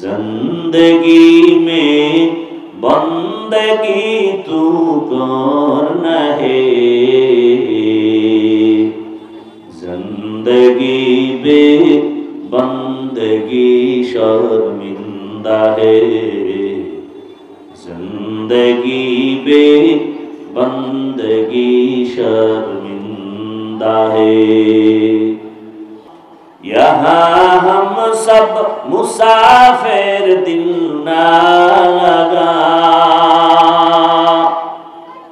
जिंदगी में बंदगी तू करना है, जिंदगी बे बंदगी शर्मिंदा है, जिंदगी बे बंदगी शर्मिंदा है। यहाँ हम सब मुसाफिर दिल ना लगा,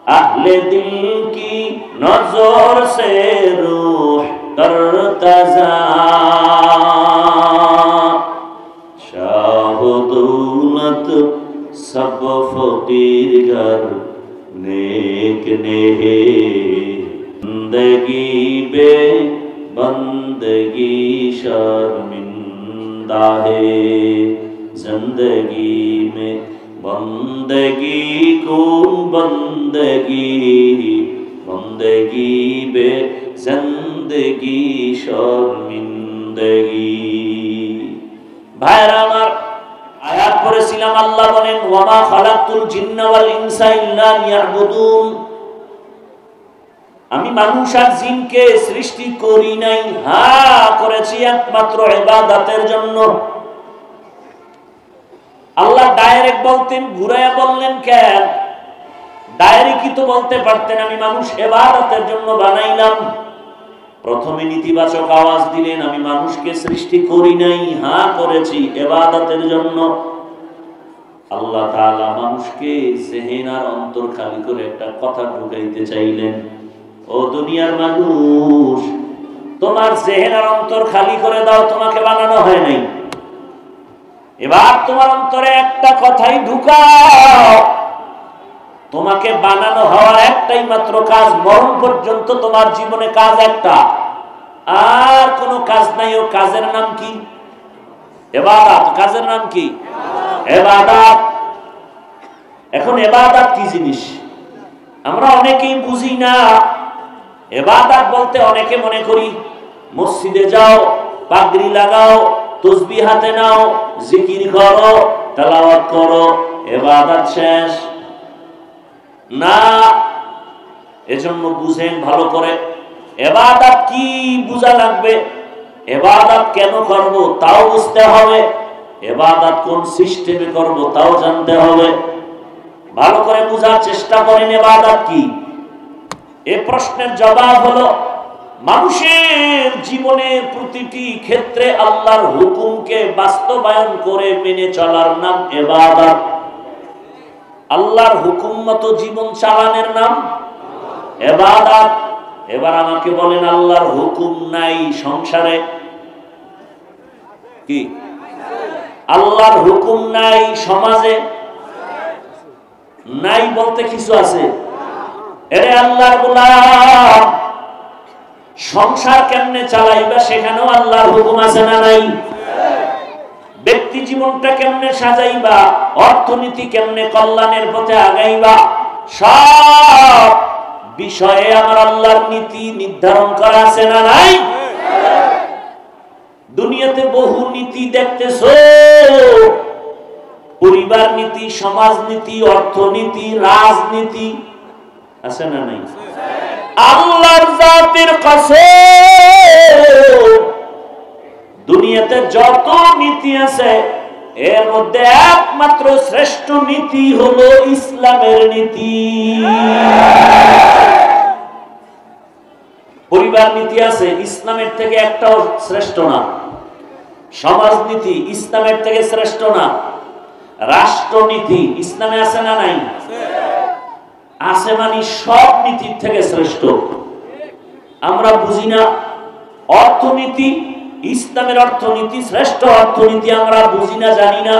अहले दिल की नजर से रूह तरतजा, शाह दौलत सब फकीर घर नेक ने है, जिंदगी बे बंदगी शर्मिंदा है, जिंदगी में बंदगी कौन बंदगी, बंदगी बे जिंदगी शर्मिंदगी। भाइरा আমার আয়াত পড়েছিলাম, আল্লাহ বলেন ওয়ামা খালাকতুল জিন্না ওয়াল ইনসা ইল্লা লিয়াবুদুন, আমি মানুষ আর জিনকে সৃষ্টি করি নাই, হ্যাঁ করেছি একমাত্র ইবাদতের জন্য। আল্লাহ ডাইরেক্ট বলতেন, ঘুরাইয়া বললেন কেন? ডাইরেক্টই তো বলতে পারতেন আমি মানুষ ইবাদতের জন্য বানাইলাম। প্রথমে নেতিবাচক আওয়াজ দিলেন, আমি মানুষকে সৃষ্টি করি নাই, হ্যাঁ করেছি ইবাদতের জন্য। আল্লাহ তাআলা মানুষকে জেহেন আর অন্তর খালি করে একটা কথা ঢুকাইতে চাইলেন, ও দুনিয়ার মানুষ, তোমার জেহেন আর অন্তর খালি করে দাও, তোমাকে বানানো হয় নাই। এবার তোমার অন্তরে একটা কথাই ঢুকাও, তোমাকে বানানো হওয়ার একটাই মাত্র কাজ, মরণ পর্যন্ত তোমার জীবনে কাজ একটা, আর কোনো কাজ নাই। ও কাজের নাম কি? ইবাদত। কাজের নাম কি? ইবাদত। এখন ইবাদত কি জিনিস আমরা অনেকেই বুঝি না। ইবাদত বলতে অনেকে মনে করি মসজিদে যাও, পাগড়ি লাগাও, তাসবিহ হাতে নাও, জিকির করো, তেলাওয়াত করো, ইবাদত শেষ। না, এজন্য বুঝেন ভালো করে ইবাদত কি বুঝা লাগবে, ইবাদত কেন করব তাও বুঝতে হবে, ইবাদত কোন সিস্টেমে করব তাও জানতে হবে। ভালো করে বুঝার চেষ্টা করেন ইবাদত কি। এই প্রশ্নের জবাব হলো মানুষের জীবনে প্রতিটি ক্ষেত্রে আল্লাহর হুকুমকে বাস্তবায়ন করে মেনে চলার নাম ইবাদত। আল্লাহর হুকুম মতো জীবন চালানোর নাম ইবাদত। এবার আমাকে বলেন, আল্লাহর হুকুম নাই সংসারে কি? আল্লাহর হুকুম নাই সমাজে? নাই বলতে কিছু আছে? এরে আল্লাহর গোলাম, সংসার কেমনে চালাইবা সেখানেও আল্লাহর হুকুম আছে না নাই? ব্যক্তি জীবনটা কেমনে সাজাইবা, অর্থনীতি কেমনে কল্যাণের পথে আগাইবা, সব বিষয়ে আমার আল্লাহর নীতি নির্ধারণ করা আছে না নাই? দুনিয়াতে বহু নীতি দেখতেছো, পরিবার নীতি, সমাজ নীতি, অর্থনীতি, রাজনীতি আছে না নাই? আল্লাহর জাতের কসম, দুনিয়াতে যত নীতি আছে এর মধ্যে একমাত্র শ্রেষ্ঠ নীতি হলো ইসলামের নীতি। পরিবার নীতি আছে, ইসলামের থেকে একটাও শ্রেষ্ঠ না। সমাজ নীতি ইসলামের থেকে শ্রেষ্ঠ না। রাষ্ট্রনীতি ইসলামে আছে না নাই? আছে, মানে সব নীতির থেকে শ্রেষ্ঠ। আমরা বুঝি না। অর্থনীতি, ইসলামের অর্থনীতি শ্রেষ্ঠ অর্থনীতি আমরা বুঝি না, জানি না।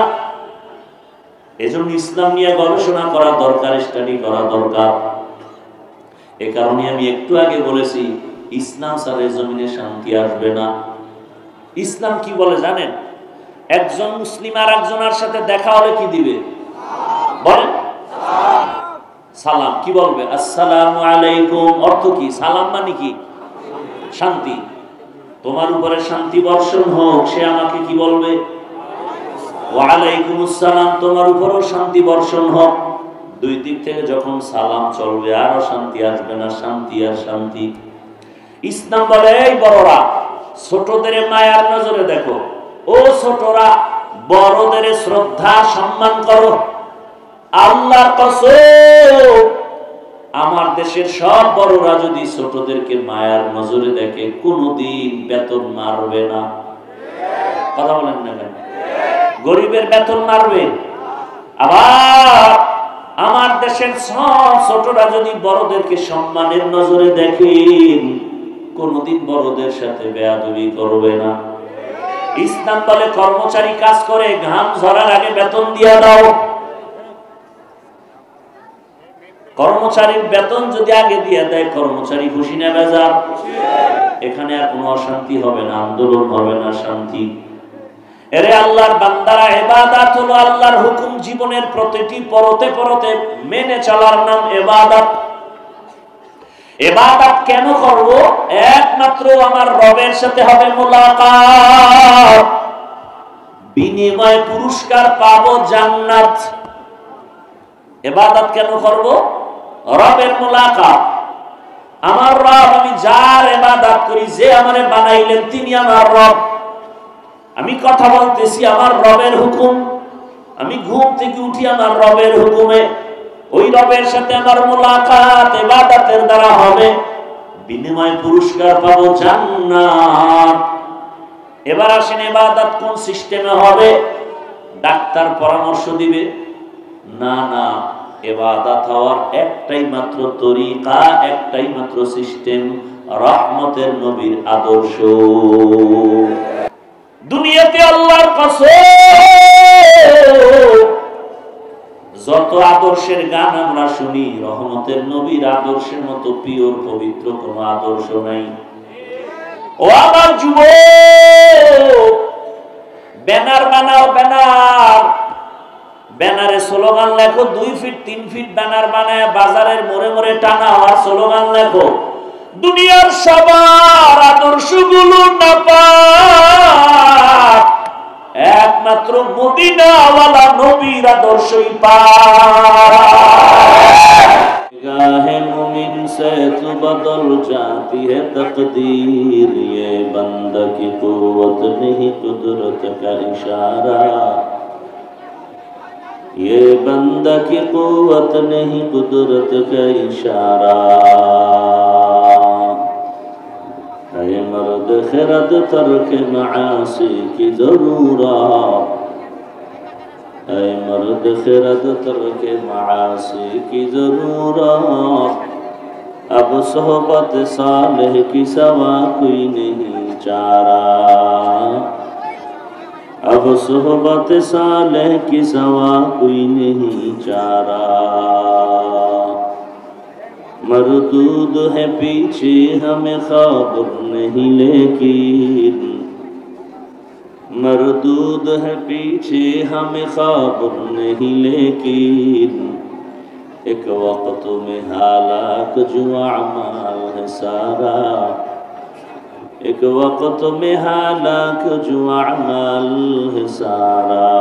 এজন্য ইসলাম নিয়ে গবেষণা করা দরকার, স্টাডি করা দরকার। এ কারণে আমি একটু আগে বলেছি, ইসলাম ছাড়া জমিনে শান্তি আসবে না। ইসলাম কি বলে জানেন? একজন মুসলিম আর একজনের সাথে দেখা হলে কি দিবে? বলেন সালাম। কি বলবে? আসসালামু আলাইকুম। অর্থ কি? সালাম মানে কি? শান্তি। তোমার উপরে শান্তি বর্ষণ হোক। সে আমাকে কি বলবে? ওয়া আলাইকুমুস সালাম, তোমার উপরও শান্তি বর্ষণ হোক। দুই দিক থেকে যখন সালাম চলবে আর শান্তি আসবে না, শান্তি আর শান্তি। ইসলাম বলে, এই বড়রা ছোটদের মায়ার নজরে দেখো, ও ছোটরা বড়দের শ্রদ্ধা সম্মান করো। আল্লাহর কসম, আমার দেশের সব বড়রা যদি ছোটদেরকে মায়ার নজরে দেখে কোনদিন বেতন মারবে না। কথা বলেন না কেন? গরিবের বেতন মারবে? আবার আমার দেশের সব ছোটরা যদি বড়দেরকে সম্মানের নজরে দেখেন কোনদিন বড়দের সাথে বেয়াদবি করবে না। ইসলাম বলে, কর্মচারী কাজ করে ঘাম ঝরার আগে বেতন দিয়া দাও। কর্মচারীর বেতন যদি আগে দিয়ে দেয়, কর্মচারী খুশি না বেজার? এখানে আর কোনো অশান্তি হবে না, আন্দোলন হবে না, শান্তি। এরে আল্লাহর বান্দারা, ইবাদত হলো আল্লাহর হুকুম জীবনের প্রতিটি পরতে পরতে মেনে চলার নাম ইবাদত। ইবাদত কেন করব? একমাত্র আমার রবের সাথে হবে মুলাকাত, বিনিময়ে পুরস্কার পাবো জান্নাত। ইবাদত কেন করব? রবের মুলাকাত। আমার রব, আমি যার ইবাদত করি, যে আমারে বানাইলেন তিনি আমার রব। আমি কথা বলতেছি আমার রবের হুকুম, আমি ঘুম থেকে উঠি আমার রবের হুকুমে। ওই রবের সাথে আমার মুলাকাত ইবাদতের দ্বারা হবে, বিনিময়ে পুরস্কার পাবো জান্নাত। এবার আসেন, ইবাদত কোন সিস্টেমে হবে? ডাক্তার পরামর্শ দিবে? না না, ইবাদত হওয়ার একটাই মাত্র তরিকা, একটাই মাত্র সিস্টেম, রহমতের নবীর আদর্শ। দুনিয়াতে আল্লাহর কসম যত আদর্শের গান আমরা শুনি, রহমতের নবীর আদর্শের মতো পিওর পবিত্র কোন আদর্শ নাই। ও আমার যুবক, ব্যানার বানাও, ব্যানার। ব্যানারে স্লোগান লেখো, 2 ফিট 3 ফিট ব্যানার বানায় বাজারের মোড়ে মোড়ে টানা আর স্লোগান লেখো। দুনিয়ার সবার আদর্শগুলো নাপাক, একমাত্র মদিনাওয়ালা নবীর আদর্শই পাক। गाहे मुमिन से तो बदल जाती है तकदीर, ये बंदा की कुव्वत नहीं कुदरत का इशारा, ये बंदा की कुव्वत नहीं कुदरत का इशारा। है मर्द खिरद तर्क मासी की जरूरत, है मर्द खिरद तर्क मासी की जरूरत, अब सोहबत सालेह की सवा कोई नहीं चारा, अब सोहबत सालेह की सवा कोई नहीं चारा। मरदूद है पीछे हमें खबर नहीं, लेकिन मरदूद है पीछे हमें खबर नहीं, लेकिन एक वक्त में हालाक जो अमाल है सारा, एक वक्त में हालाक जो अमाल है सारा।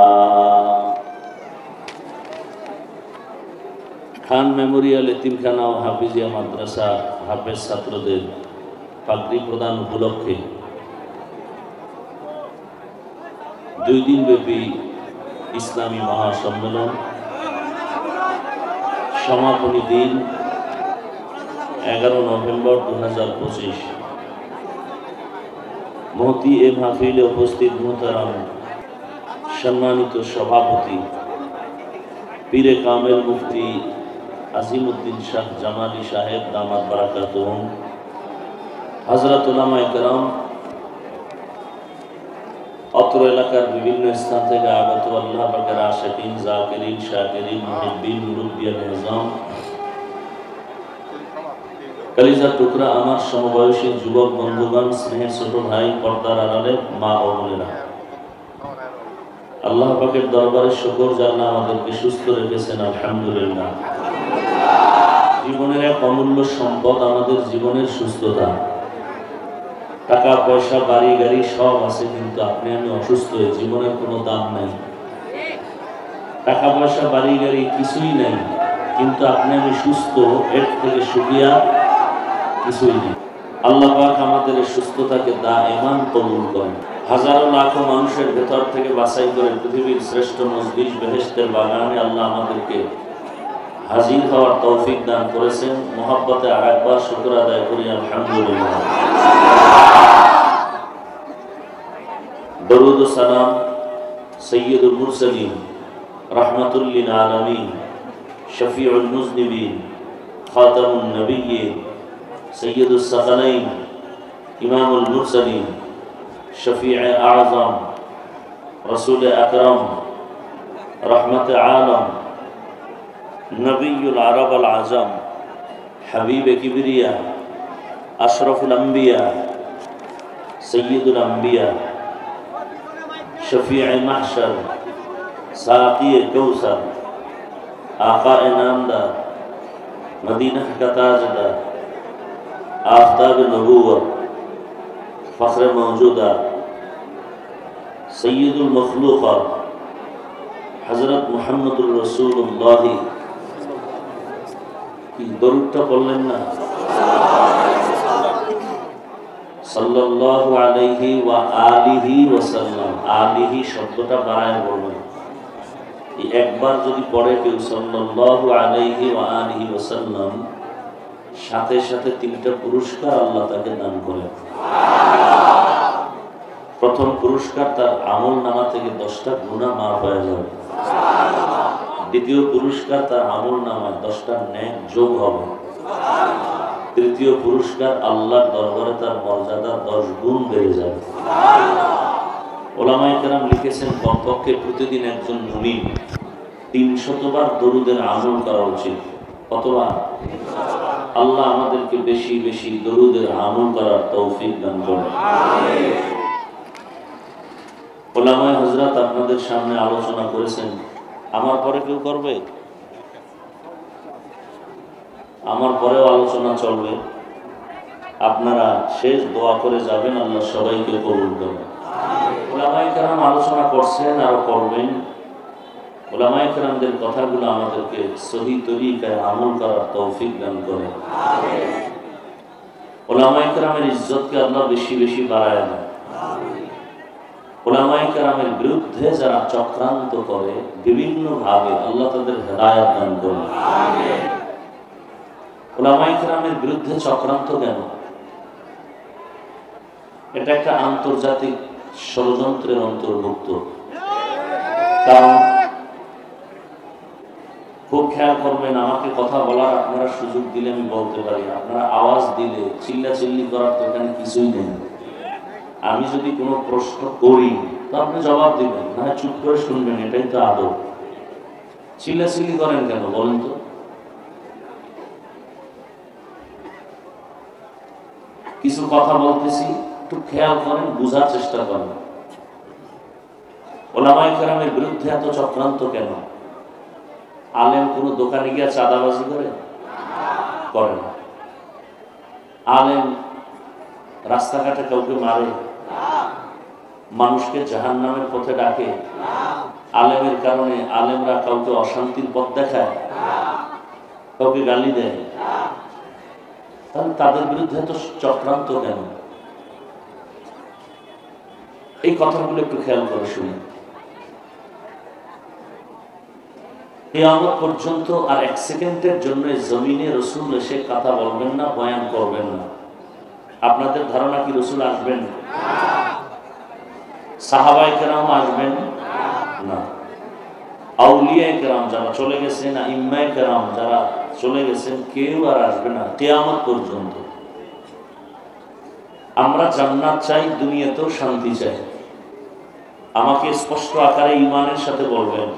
খান মেমোরিয়াল এতিমখানা ও হাফিজিয়া মাদ্রাসা হাফেজ ছাত্রদের পাগড়ি প্রদান উপলক্ষে 2 দিনব্যাপী ইসলামী মহাসম্মেলন, সমাপনী দিন 11 নভেম্বর 2025। মহতি এ মাহফিলে উপস্থিত মুহতারাম সম্মানিত সভাপতি পীরে কামেল মুফতি আজিমউদ্দিন শাহ জামালি সাহেব দামাত বারাকাতুহুম, হযরত উলামায়ে কেরাম, অত্র এলাকার বিভিন্ন স্থান থেকে আগত আল্লাহ পাকের আশিকিন, জাকিরিন, শাকিরিন, মুহিব্বিন, মুরব্বিয়ান নিজাম, কলিজার টুকরা আমার সমবয়সী যুবক বন্ধুগণ, স্নেহের ছোট ভাই, পর্দার আড়ালে মা ও বোনেরা, আল্লাহ পাকের দরবারে শুকর জানা আমাদেরকে সুস্থ রেখেছেন, আলহামদুলিল্লাহ। জীবনের এক অমূল্য সম্পদ আমাদের জীবনের সুস্থতা। টাকা পয়সা বাড়ি গাড়ি সব আছে, কিন্তু আপনি আমি অসুস্থ হয়ে জীবনের কোনো দাম নাই। টাকা পয়সা বাড়ি গাড়ি কিছুই নাই, কিন্তু আপনি আমি সুস্থ, এর থেকে সুখিয়া কিছুই নেই। আল্লাহ পাক আমাদের সুস্থতাকে দায়মান কবুল করেন। হাজারো লাখো মানুষের ভেতর থেকে বাছাই করে পৃথিবীর শ্রেষ্ঠ মজলিস বেহেশতের বাগানে আল্লাহ আমাদেরকে হাজির হওয়ার তৌফিক দান করেছেন। মোহাব্বতে আর একবার শুকর আদায় করি আলহামদুলিল্লাহ। দরুদ ও সালাম সৈয়দুল মুরসালিন রাহমাতুল লিল আলামিন শফিউল মুজনিবিন খাতামুন নবিয়্যিন সৈয়দুস সাকালাইন ইমামুল মুরসালিন শফিউ আযম রাসূল আকরাম রহমতে আলম নবিয়ুল আরব আল আজম হাবিবে কিবরিয়া আশরাফুল আম্বিয়া সৈয়দুল আম্বিয়া शफीअ महशर साक़ी कौसर आका नामदार मदीना का ताजदार आफ्ताब नबूवत फ़ख्र मौजूदा सय्यदुल मखलूक़ात हज़रत मुहम्मदुर रसूलुल्लाह की दरूदটা পড়লেন না সাল্লাল্লাহু আলাইহি ওয়া আলিহি ওয়াসাল্লাম। আলিহি শব্দটা বাড়ায় বলবেন। এই একবার যদি পড়ে কেউ সাল্লাল্লাহু আলাইহি ওয়া আলিহি ওয়াসাল্লাম, সাথে সাথে 3টা পুরস্কার আল্লাহ তাকে দান করেন। প্রথম পুরস্কার, তার আমল নামা থেকে 10টা গুনাহ মাফ হয়ে যাবে। দ্বিতীয় পুরস্কার, তার আমল নামায় 10টা নেক যোগ হবে। তৃতীয় পুরস্কার, আল্লাহর দরবারে তার মর্যাদা 10 গুণ বেড়ে যাবে। ওলামায়ে কেরাম লিখেছেন কমপক্ষে প্রতিদিন একজন মুমিন 300 বার দরুদের আমল করা উচিত। কতবার? আল্লাহ আমাদেরকে বেশি বেশি দরুদের আমল করার তৌফিক দান করুন। আমিন। ওলামায়ে হযরত আপনাদের সামনে আলোচনা করেছেন, আমার পরে কেউ করবে? আমার পরেও আলোচনা চলবে, আপনারা শেষ দোয়া করে যাবেন, আল্লাহ সবাইকে কবুল করবেন। উলামায়ে কেরাম আলোচনা করছেন আর করবেন। উলামায়ে কেরামদের কথাগুলো আমাদেরকে সহি তরিকায় আমল করার তৌফিক দান করেন। আমিন। উলামায়ে কেরামের ইজ্জতকে আল্লাহ বেশি বেশি বাড়ায় দেন। আমিন। উলামায়ে কেরামের বিরুদ্ধে যারা চক্রান্ত করে বিভিন্ন ভাবে, আল্লাহ তাদের হেদায়েত দান করেন। আমিন। উলামায়ে কেরামের বিরুদ্ধে চক্রান্ত কেন? এটা একটা আন্তর্জাতিক ষড়যন্ত্রের অন্তর্ভুক্ত। কারণ খুব খেয়াল করবেন, আমাকে কথা বলার আপনারা সুযোগ দিলে আমি বলতে পারি, আপনারা আওয়াজ দিলে চিল্লাচিল্লি করার তো এখানে কিছুই নেই। আমি যদি কোনো প্রশ্ন করি তো আপনি জবাব দিবেন, না চুপ করে শুনবেন, এটাই তো আদব। চিল্লাচিল্লি করেন কেন বলেন তো? কিছু কথা বলতেছি, একটু খেয়াল করেন, বোঝার চেষ্টা করেন। উলামায়ে কেরামের বিরুদ্ধে এত চক্রান্ত কেন? আলেম কোন দোকানে গিয়ে চাঁদাবাজি করে? করে না। আলেম রাস্তাঘাটে কাউকে মারে? মানুষকে জাহান্নামের পথে ডাকে? আলেমের কারণে আলেমরা কাউকে অশান্তির পথ দেখায়? কাউকে গালি দেয়? তাহলে তাদের বিরুদ্ধে তো চক্রান্ত কেন? এই কথাগুলো একটু খেয়াল করে শুনি। কিয়ামত পর্যন্ত আর 1 সেকেন্ডের জন্য জমিনে রাসূল এসে কথা বলবেন না, বয়ান করবেন না। আপনাদের ধারণা কি রাসূল আসবেন? না। সাহাবায়ে কেরাম আসবেন? না। আউলিয়ায়ে কেরাম যারা চলে গেছেন, আইম্মায়ে কেরাম যারা চলে গেছেন, কেউ আর আসবে না কিয়ামত পর্যন্ত। আমরা জান্নাত চাই, দুনিয়াতেও শান্তি চাই। আমাকে স্পষ্ট আকারে ঈমানের সাথে বলবেন,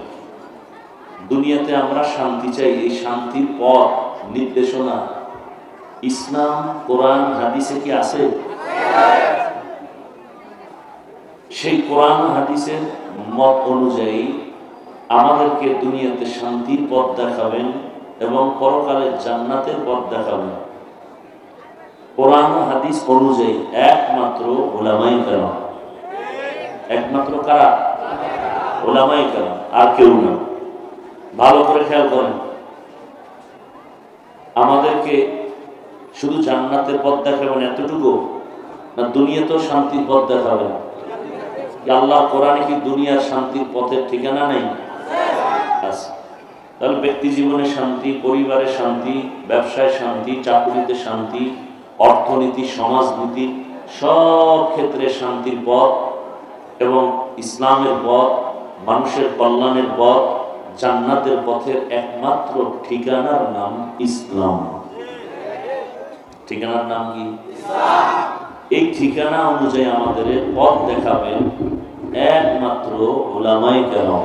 দুনিয়াতে আমরা শান্তি চাই। এই শান্তির পথ নির্দেশনা ইসলাম, কোরআন, হাদিসে কি আছে? সেই কোরআন হাদিসের মত অনুযায়ী আমাদেরকে দুনিয়াতে শান্তির পথ দেখাবেন এবং পরকালে জান্নাতের পথ দেখাবেন। কোরআন ও হাদিস অনুযায়ী একমাত্র উলামায়ে কেরাম। একমাত্র কারা? উলামায়ে কেরাম, আর কেউ না। ভালো করে খেয়াল করেন, আমাদেরকে শুধু জান্নাতের পথ দেখাবেন এতটুকু না, দুনিয়াতেও শান্তির পথ দেখাবেন? আল্লাহ কোরআনে কি দুনিয়ার শান্তির পথের ঠিকানা নেই? আছে। তাহলে ব্যক্তি জীবনে শান্তি, পরিবারে শান্তি, ব্যবসায় শান্তি, চাকরিতে শান্তি, অর্থনীতি, সমাজনীতি, সব ক্ষেত্রে শান্তির পথ এবং ইসলামের পথ, মানুষের কল্যাণের পথ, জান্নাতের পথের একমাত্র ঠিকানার নাম ইসলাম। ঠিকানার নাম কি? এই ঠিকানা অনুযায়ী আমাদের পথ দেখাবেন একমাত্র উলামায়ে কেরাম।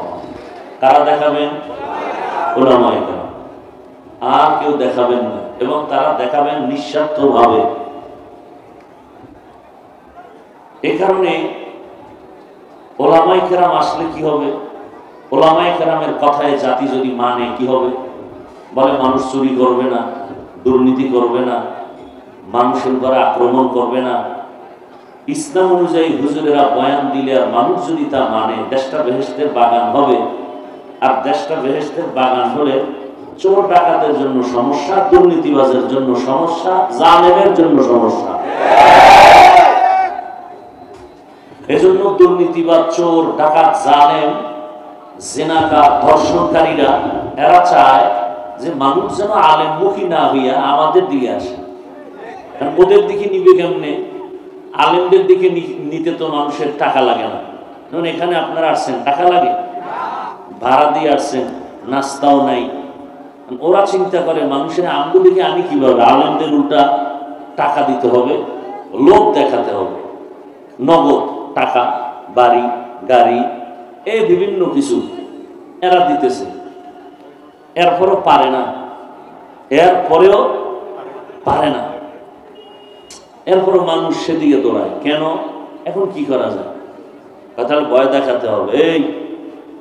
কারা দেখাবেন? উলামায়ে কেরাম। আর কেউ দেখাবেন না, এবং তারা দেখাবেন নিঃস্বার্থভাবে। এই কারণে উলামায়ে কেরাম আসলে কি হবে? উলামায়ে কেরামের কথায় জাতি যদি মানে কি হবে? বলে মানুষ চুরি করবে না, দুর্নীতি করবে না, মানুষের উপরে আক্রমণ করবে না। ইসলাম অনুযায়ী হুজুরেরা বয়ান দিলে আর মানুষ যদি তা মানে, দেশটা বেহেশতের বাগান হবে। আর দেশটা বেহেশতের বাগান হলে চোর ডাকাতের জন্য সমস্যা, দুর্নীতিবাজের জন্য সমস্যা, জালেমের জন্য সমস্যা। এজন্য দুর্নীতিবাজ, চোর, ডাকাত, জালেম, জিনাকার, ধর্ষণকারীরা এরা চায় যে মানুষ যেন আলেমমুখী না হইয়া আমাদের দিকে আসে। কারণ ওদের দিকে নিবে কেমনে? আলেমদের দিকে নিতে তো মানুষের টাকা লাগে না। ধরুন এখানে আপনারা আসছেন, টাকা লাগে? ভাড়া দিয়ে আসছেন, নাস্তাও নাই। ওরা চিন্তা করে মানুষের আমগো দিকে আমি কিভাবে, আলেমদের উল্টা টাকা দিতে হবে, লোভ দেখাতে হবে, নগদ টাকা, বাড়ি, গাড়ি, এই বিভিন্ন কিছু এরা দিতেছে। এরপরেও পারে না, এরপরেও পারে না, এরপরও মানুষ সেদিকে দৌড়ায় কেন? এখন কি করা যায়? তাহলে ভয় দেখাতে হবে, এই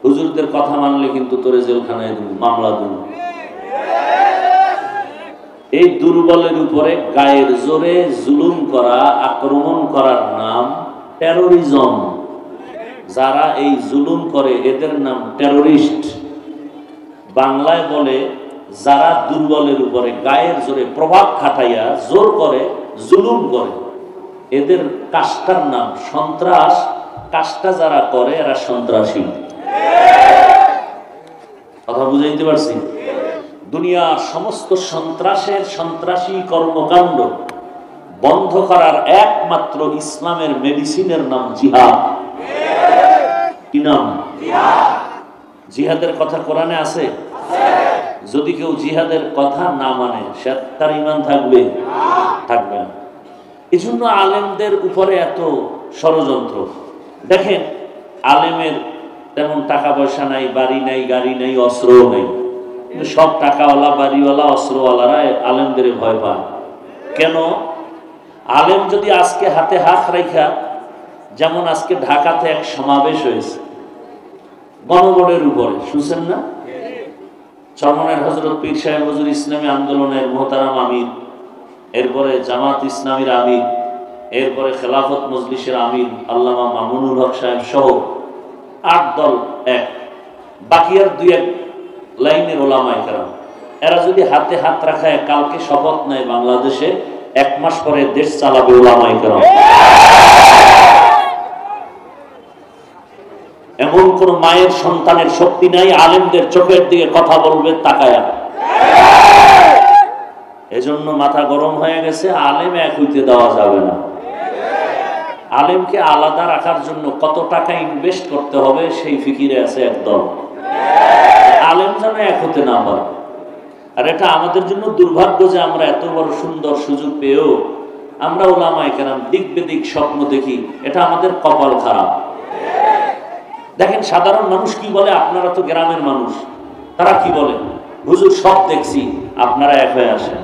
হুজুরদের কথা মানলে কিন্তু তোরে জেলখানায় দেব, মামলা দেব। এই দুর্বলের উপরে গায়ের জোরে জুলুম করা, আক্রমণ করার নাম টেরোরিজম। যারা এই জুলুম করে এদের নাম টেরোরিস্ট। বাংলায় বলে যারা দুর্বলের উপরে গায়ের জোরে প্রভাব খাটাইয়া জোর করে, জুলুম করে, এদের কাজটার নাম সন্ত্রাস। কাজটা যারা করে এরা সন্ত্রাসী। কথা বুঝাইতে পারছি? দুনিয়ার সমস্ত সন্ত্রাসের, সন্ত্রাসী কর্মকাণ্ড বন্ধ করার একমাত্র ইসলামের মেডিসিনের নাম জিহাদ। কি নাম? জিহাদের কথা কোরআনে আছে? যদি কেউ জিহাদের কথা না মানে সে তার ঈমান থাকবে? থাকবে না। এই জন্য আলেমদের উপরে এত ষড়যন্ত্র। দেখেন, আলেমের তেমন টাকা পয়সা নাই, বাড়ি নাই, গাড়ি নাই, অস্ত্রও নেই, কিন্তু সব টাকাওয়ালা, বাড়িওয়ালা, অস্ত্রওয়ালারা আলেমদের ভয় পায়। কেন? আলেম যদি আজকে হাতে হাত রাখা, যেমন আজকে ঢাকাতে এক সমাবেশ হয়েছে গণভোটের উপরে, শুনছেন না? চরমনাইয়ের হযরত পীর সাহেব হুজুর ইসলামী আন্দোলনের মোহতারাম আমির, এরপরে জামাত ইসলামীর আমির, এরপরে খেলাফত মজলিসের আমির আল্লামা মামুনুল হক সাহেব সহ 8 দল এক, বাকি আর 2-1 লাইনের ওলামায়ে কেরাম। এরা যদি হাতে হাত রাখায় কালকে শপথ নেয় বাংলাদেশে 1 মাস পরে দেশ চালাবে ওলামায়ে কেরাম। এমন কোন মায়ের সন্তানের শক্তি নাই আলেমদের চোখের দিকে কথা বলবে তাকায়া। এজন্য মাথা গরম হয়ে গেছে, আলেম এক হইতে দেওয়া যাবে না। আলেমকে আলাদা রাখার জন্য কত টাকা ইনভেস্ট করতে হবে সেই ফিকিরে আছে একদল। আলেম যেন এক হতে না পারে। আর এটা আমাদের জন্য দুর্ভাগ্য যে আমরা এত বড় সুন্দর সুযোগ পেয়েও আমরা ওলামায়ে কেরাম দিক বেদিক স্বপ্ন দেখি। এটা আমাদের কপাল খারাপ। দেখেন সাধারণ মানুষ কি বলে, আপনারা তো গ্রামের মানুষ, তারা কি বলে, হুজুর সব দেখছি, আপনারা এক হয়ে আসেন।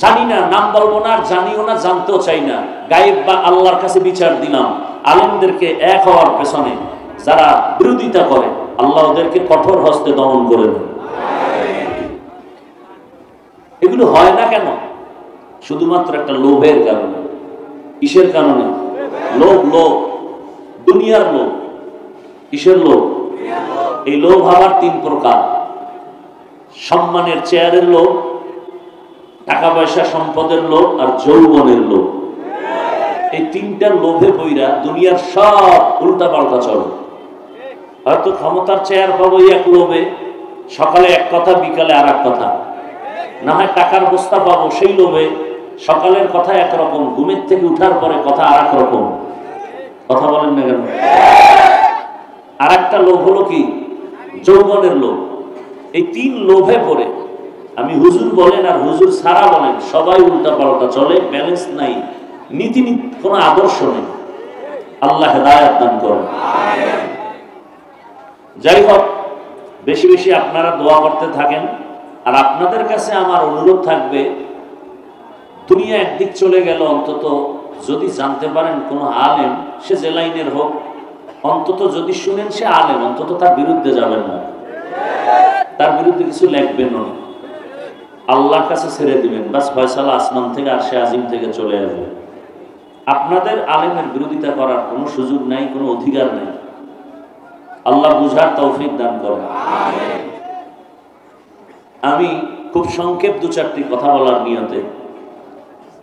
জানি না, নাম বলবো না, জানিও না, জানতেও চাই না, গায়েব বা আল্লাহর কাছে বিচার দিলাম। আলেমদেরকে এক হওয়ার পেছনে যারা বিরোধিতা করে আল্লাহ ওদেরকে কঠোর হস্তে দমন করে দেন। এগুলো হয় না কেন? শুধুমাত্র একটা লোভের কারণে। কিসের কারণে? লোভ, লোভ, দুনিয়ার লোভ। কিসের লোভ? এই লোভ আবার তিন প্রকার। সম্মানের চেয়ারের লোভ, টাকা পয়সা সম্পদের লোভ, আর যৌবনের লোভ। এই তিনটার লোভে বইরা দুনিয়ার সব উল্টা পাল্টা চলে। হয়তো ক্ষমতার চেয়ার পাবো এক লোভে, সকালে এক কথা বিকালে আর এক কথা। না হয় টাকার বস্তা পাবো সেই লোভে, সকালের কথা একরকম, ঘুমের থেকে উঠার পরে কথা আর এক রকম। কথা বলেন না কেন? আর একটা লোভ হলো কি? যৌবনের লোভ। এই তিন লোভে পড়ে আমি হুজুর বলেন আর হুজুর ছাড়া বলেন সবাই উল্টা পাল্টা চলে, ব্যালেন্স নাই, নীতি কোনো আদর্শ নেই। আল্লাহ হেদায়েত দান করেন। যাই হোক, বেশি বেশি আপনারা দোয়া করতে থাকেন। আর আপনাদের কাছে আমার অনুরোধ থাকবে, দুনিয়া একদিক চলে গেল, অন্তত যদি জানতে পারেন কোন আলেম, সে যে লাইনের হোক, অন্তত যদি শুনেন সে আলেম, অন্তত তার বিরুদ্ধে যাবেন না, তার বিরুদ্ধে কিছু লিখবেন না, আল্লাহর কাছে ছেড়ে দিবেন। বাস ফয়সালা আসমান থেকে আর সে আজিম থেকে চলে আসবে। আপনাদের আলেমের বিরোধিতা করার কোনো সুযোগ নাই, কোনো অধিকার নেই। আল্লাহ বুঝার তৌফিক দান করেন। আমি খুব সংক্ষেপ দু চারটি কথা বলার নিয়তে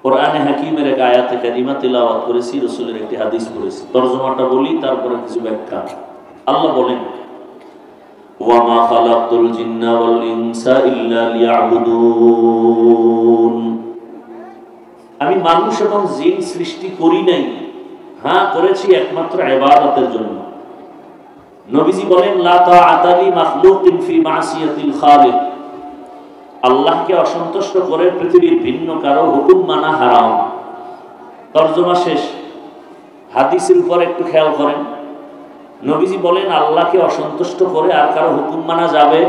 কোরআনে হাকিমের এক আয়াতে কারিমা তিলাওয়াত করেছি, রাসূলের একটি হাদিস পড়েছি। তরজমাটা বলি, তারপরে কিছু ব্যাখ্যা। আল্লাহ বলেন, ওয়া মা খালাকতুল জিন্না ওয়াল ইনসা ইল্লা লিয়াবুদুন। আমি মানুষ এবং জিন সৃষ্টি করি নাই, হ্যাঁ করেছি একমাত্র ইবাদতের জন্য। নবীজি বলেন, লা তাআতা লি মাখলুকিন ফি মাসিয়াতিল খালিক। আল্লাহকে অসন্তুষ্ট করে পৃথিবীর ভিন্ন কারো হুকুম মানা হারাম। তরজমা শেষ। হাদিসের উপর একটু খেয়াল করেন। নবীজি বলেন, আল্লাহকে অসন্তুষ্ট করে আর কারো হুকুম মানা যাবে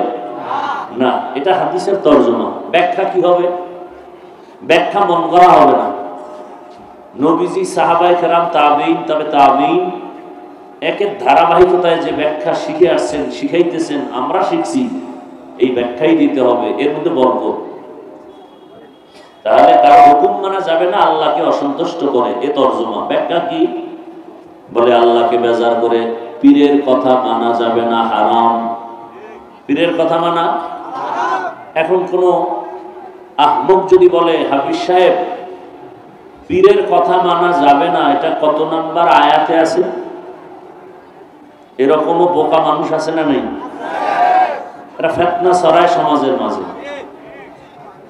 না। এটা হাদিসের তরজমা। ব্যাখ্যা কি হবে? ব্যাখ্যা মন করা হবে না। নবীজি, সাহাবায়ে কেরাম, তাবেঈন, তবে তাবেঈন একের ধারাবাহিকতায় যে ব্যাখ্যা শিখে আসছেন, শিখাইতেছেন, আমরা শিখছি, এই ব্যাখ্যাই দিতে হবে, এর মধ্যে বরকত। তাহলে কারো হুকুম মানা যাবে না আল্লাহকে অসন্তুষ্ট করে, এ তরজমা। ব্যাখ্যা কি? বলে আল্লাহকে বেজার করে পীরের কথা মানা যাবে না, হারাম। পীরের কথা মানা। এখন কোন আহমক যদি বলে, হাফিজ সাহেব পীরের কথা মানা যাবে না, এটা কত নাম্বার আয়াতে আছে? এরকমও বোকা মানুষ আছে না নেই? এটা ফিতনা ছড়ায় সমাজের মাঝে।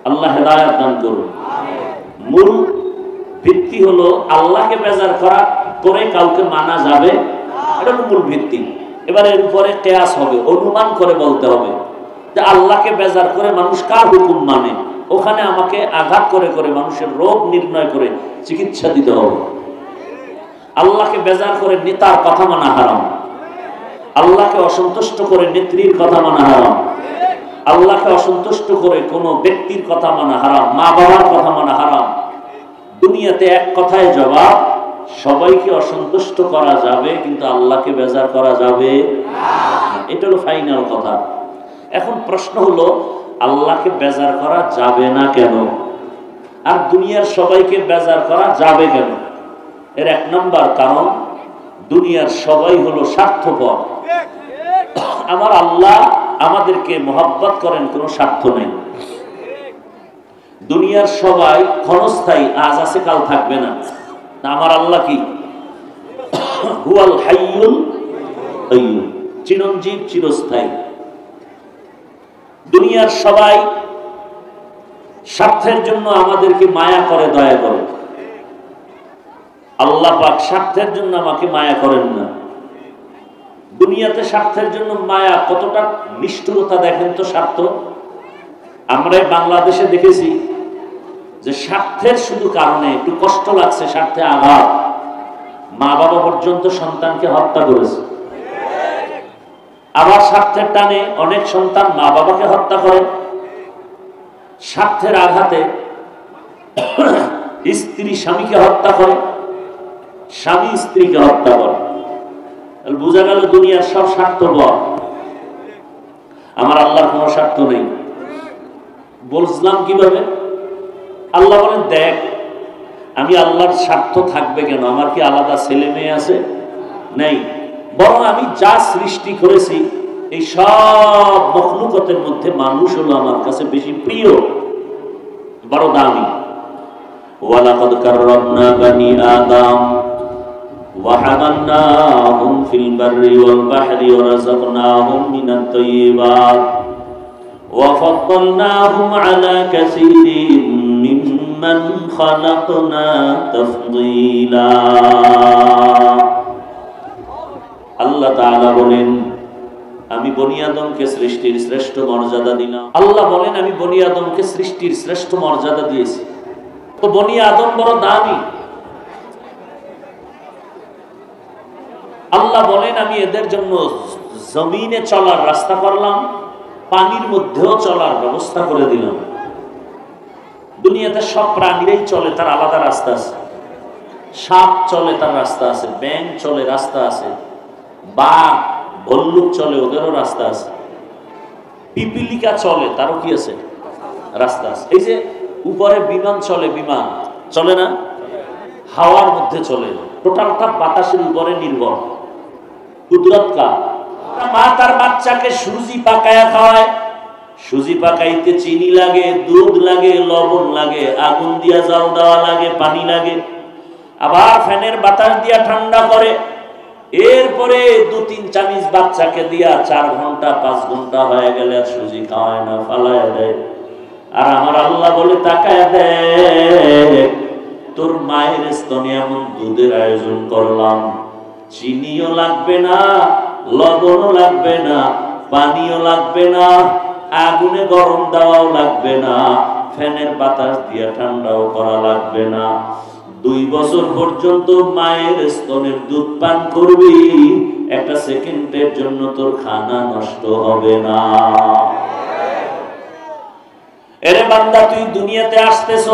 আল্লাহ হেদায়েত দান করুন। মূল ভিত্তি হলো আল্লাহকে বেজার করা করে কাউকে মানা যাবে, এটা মূল ভিত্তি। এবার এর উপরে কিয়াস হবে, অনুমান করে বলতে হবে যে আল্লাহকে বেজার করে মানুষ কার হুকুম মানে, ওখানে আমাকে আঘাত করে করে মানুষের রোগ নির্ণয় করে চিকিৎসা দিতে হবে। আল্লাহকে বেজার করে নেতার কথা মানা হারাম। আল্লাহকে অসন্তুষ্ট করে নেত্রীর কথা মানা হারাম। আল্লাহকে অসন্তুষ্ট করে কোনো ব্যক্তির কথা মানা হারাম। মা বাবার কথা মানা হারাম। দুনিয়াতে এক কথায় জবাব, সবাইকে অসন্তুষ্ট করা যাবে কিন্তু আল্লাহকে বেজার করা যাবে না। এটা হলো ফাইনাল কথা। এখন প্রশ্ন হলো, আল্লাহকে বেজার করা যাবে না কেন, আর দুনিয়ার সবাইকে বেজার করা যাবে কেন? এর এক নম্বর কারণ, দুনিয়ার সবাই হলো স্বার্থপর। আমার আল্লাহ আমাদেরকে মহব্বত করেন, কোনো স্বার্থ নেই। দুনিয়ার সবাই ক্ষণস্থায়ী, আজ আছে কাল থাকবে না। আমার আল্লাহ কি? হুয়াল হাইয়ুল কাইয়্যুম, চিরঞ্জীব, চিরস্থায়ী। দুনিয়ার সবাই স্বার্থের জন্য আমাদেরকে মায়া করে, দয়া করে। আল্লাহ পাক স্বার্থের জন্য আমাকে মায়া করেন না। দুনিয়াতে স্বার্থের জন্য মায়া কতটা নিষ্ঠুরতা দেখেন তো। স্বার্থ আমরা বাংলাদেশে দেখেছি যে স্বার্থের শুধু কারণে একটু কষ্ট লাগছে, স্বার্থে আঘাত, মা বাবা পর্যন্ত সন্তানকে হত্যা করেছে। আবার স্বার্থের টানে অনেক সন্তান মা বাবাকে হত্যা করে। স্বার্থের আঘাতে স্ত্রী স্বামীকে হত্যা করে, স্বামী স্ত্রীকে হত্যা করে। বোঝা গেল দুনিয়ার সব স্বার্থপর। আমার আল্লাহর কোনো স্বার্থ নেই। বলছিলাম কিভাবে? আল্লাহ বলেন, দেখ আমি আল্লাহর স্বার্থ থাকবে কেন? আমার কি আলাদা ছেলে মেয়ে আছে? নেই। বরং আমি যা সৃষ্টি করেছি এই সব মখলুকতের মধ্যে মানুষ হলো আমার কাছে বেশি প্রিয়, বড় দামি। ওয়ালাকাদ কাররামনা বানি আদম ওয়া হামালনাহুম ফিল বাররি ওয়াল বাহরি ওয়া রাযাকনাহুম মিনাত তাইয়্যিবাত ওয়া ফাদ্দালনাহুম আলা কাসীরিন মিম্মান খালাকনা তাফদীলা। আল্লাহ তাআলা বলেন, আমি বনি আদমকে সৃষ্টির শ্রেষ্ঠ মর্যাদা দিলাম। আল্লাহ বলেন, আমি বনি আদমকে সৃষ্টির শ্রেষ্ঠ মর্যাদা দিয়েছি। তো বনি আদম বড় দামি। আল্লাহ বলেন, আমি এদের জন্য জমিনে চলার রাস্তা করলাম, পানির মধ্যেও চলার ব্যবস্থা করে দিলাম। দুনিয়াতে সব প্রাণীরাই চলে, তার আলাদা রাস্তা আছে। সাপ চলে, তার রাস্তা আছে। ব্যাঙ চলে, রাস্তা আছে। বাঘ ভল্লুক চলে, ওদেরও রাস্তা আছে। পিপিলিকা চলে, তারও কি আছে? রাস্তা আছে। এই যে উপরে বিমান চলে, বিমান চলে না, হাওয়ার মধ্যে চলে, টোটালটা বাতাসের উপরে নির্ভর। কুদরত কার? মা তার বাচ্চাকে সুজি পাকায়া খাওয়ায়। সুজি পাকাইতে চিনি লাগে, দুধ লাগে, লবণ লাগে, আগুন দিয়া জাল দেওয়া লাগে, পানি লাগে, আবার ফ্যানের বাতাস দিয়া ঠান্ডা করে। এরপরে 2-3 চামচ বাচ্চাকে দিয়া 4 ঘন্টা 5 ঘন্টা হয়ে গেলে আর সুজি খাওয়ায় না, ফালায় দেয়। আর আমার আল্লাহ বলে, তাকায় দেখ, তোর মায়ের স্তনে এমন দুধের আয়োজন করলাম, চিনিও লাগবে না, লবণও লাগবে না, পানিও লাগবে না, আগুনে গরম দেওয়াও লাগবে না, ফ্যানের বাতাস দিয়ে ঠান্ডাও করা লাগবে না। 2 বছর পর্যন্ত মায়ের স্তনের দুধ পান করবি, একটা সেকেন্ডের জন্য তোর খানা নষ্ট হবে না। এরে বান্দা, তুই দুনিয়াতে আসতেছ,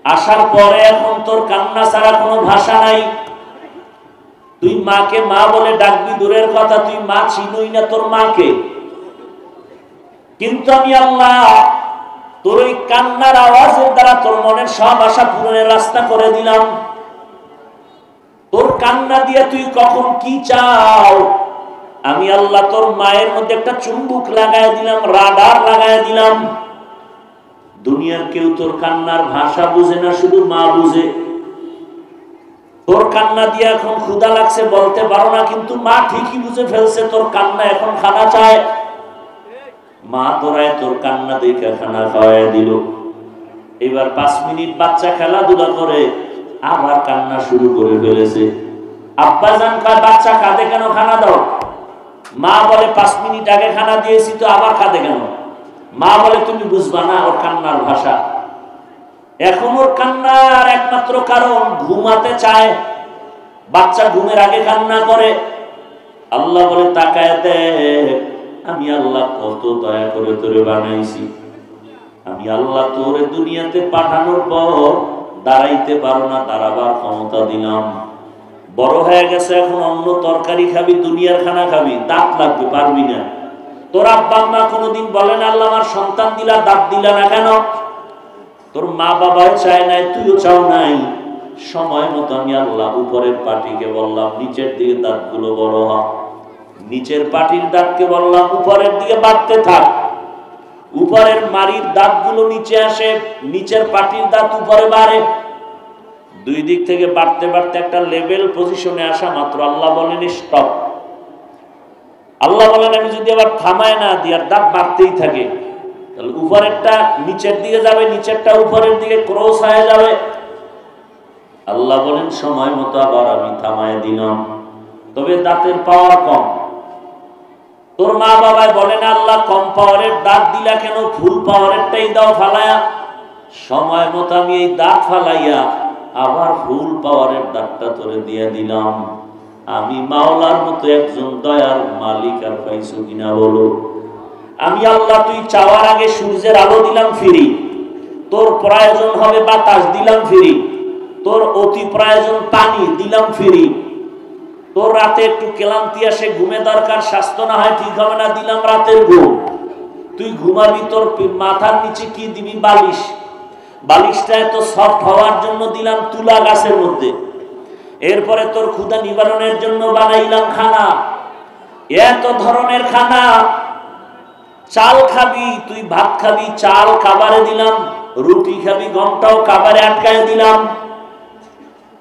আসার পরে এখন তোর কান্না ছাড়া কোনো ভাষা নাই। তুই মাকে মা বলে ডাকবি দূরের কথা, তুই মা চিনই না তোর মাকে। কিন্তু আমি আল্লাহ তোর ওই কান্নার আওয়াজের দ্বারা তোর মনের সব আশা পূরণের রাস্তা করে দিলাম। তোর কান্না দিয়ে তুই কখন কি চাও, আমি আল্লাহ তোর মায়ের মধ্যে একটা চুম্বক লাগায় দিলাম, রাডার লাগায় দিলাম। দুনিয়ার কেউ তোর কান্নার ভাষা বুঝে না, শুধু মা বুঝে। তোর কান্না দিয়ে এখন ক্ষুধা লাগছে বলতে পারো না, কিন্তু মা ঠিকই বুঝে ফেলছে তোর কান্না এখন খানা চায়। মা তোরায় তোর কান্না দেখে খানা খাওয়াই দিল। এবার 5 মিনিট বাচ্চা খেলাধুলা করে আবার কান্না শুরু করে ফেলেছে। আব্বা জান কয়, বাচ্চা কাঁদে কেন, খানা দাও। মা বলে, 5 মিনিট আগে খানা দিয়েছি তো, আবার কাঁদে কেন? মা বলে, তুমি বুঝবা না ওর কান্নার ভাষা। এখন ওর কান্নার একমাত্র কারণ ঘুমাতে চায়। বাচ্চা ঘুমের আগে কান্না করে। আল্লাহ বলে, তাকায় দেখ, আমি আল্লাহ কত দয়া করে তোরে বানাইছি। আমি আল্লাহ তোরে দুনিয়াতে পাঠানোর পর দাঁড়াইতে পারো না, দাঁড়াবার ক্ষমতা দিলাম। বড় হয়ে গেছে, এখন অন্য তরকারি খাবি, দুনিয়ার খানা খাবি, দাঁত লাগবে, পারবি না। তোর আব্বা আম্মা কোনোদিন বলেন, আল্লাহ আমার সন্তান দিলা, দাঁত দিলা না কেন? তোর মা বাবাও চায় নাই, তুইও চাও নাই। সময় মতো আমি আল্লাহ উপরের পাটিকে বললাম, নিচের দিকে দাঁতগুলো বড় হ। নিচের পাটির দাঁতকে বললাম, উপরের দিকে বাড়তে থাক। উপরের মারির দাঁতগুলো নিচে আসে, নিচের পাটির দাঁত উপরে বাড়ে। 2 দিক থেকে বাড়তে বাড়তে একটা লেভেল পজিশনে আসা মাত্র আল্লাহ বলেন, স্টপ। আল্লাহ বলেন, আমি যদি আবার থামায় না দিই আর দাঁত বাড়তেই থাকে, তাহলে উপরেরটা নিচের দিকে যাবে, নিচেরটা উপরের দিকে ক্রস হয়ে যাবে। আল্লাহ বলেন, সময় মতো আবার আমি থামায় দিলাম, তবে দাঁতের পাওয়ার কম। তোর মা বাবাই বলেন, আল্লাহ কম পাওয়ারের দাঁত দিলা কেন, ফুল পাওয়ারেরটাই দাও ফালাইয়া। সময় মতো আমি এই দাঁত ফালাইয়া আবার ফুল পাওয়ারের দাঁতটা তোরে দিয়ে দিলাম। আমি মাওলার মতো একজন দয়ার মালিক আর পাইছো কিনা বলো? আমি আল্লাহ, তুই চাওয়ার আগে সূর্যের আলো দিলাম ফ্রি, তোর প্রয়োজন হবে বাতাস দিলাম ফ্রি, তোর অতি প্রয়োজন পানি দিলাম ফ্রি, তোর রাতে একটু ক্লান্তি আসে, ঘুমে দরকার, স্বাস্থ্য না হয় ঠিক হবে না, দিলাম রাতের ঘুম। তুই ঘুমাবি, তোর মাথার নিচে কি দিবি? বালিশ। বালিশটা এত সফট হওয়ার জন্য দিলাম তুলা গাছের মধ্যে। এরপরে তোর ক্ষুধা নিবারণের জন্য বানাইলাম খানা, এত ধরনের খানা। চাল খাবি তুই, ভাত খাবি, চাল খাবারে দিলাম, রুটি খাবি ঘন্টাও খাবারে আটকায় দিলাম,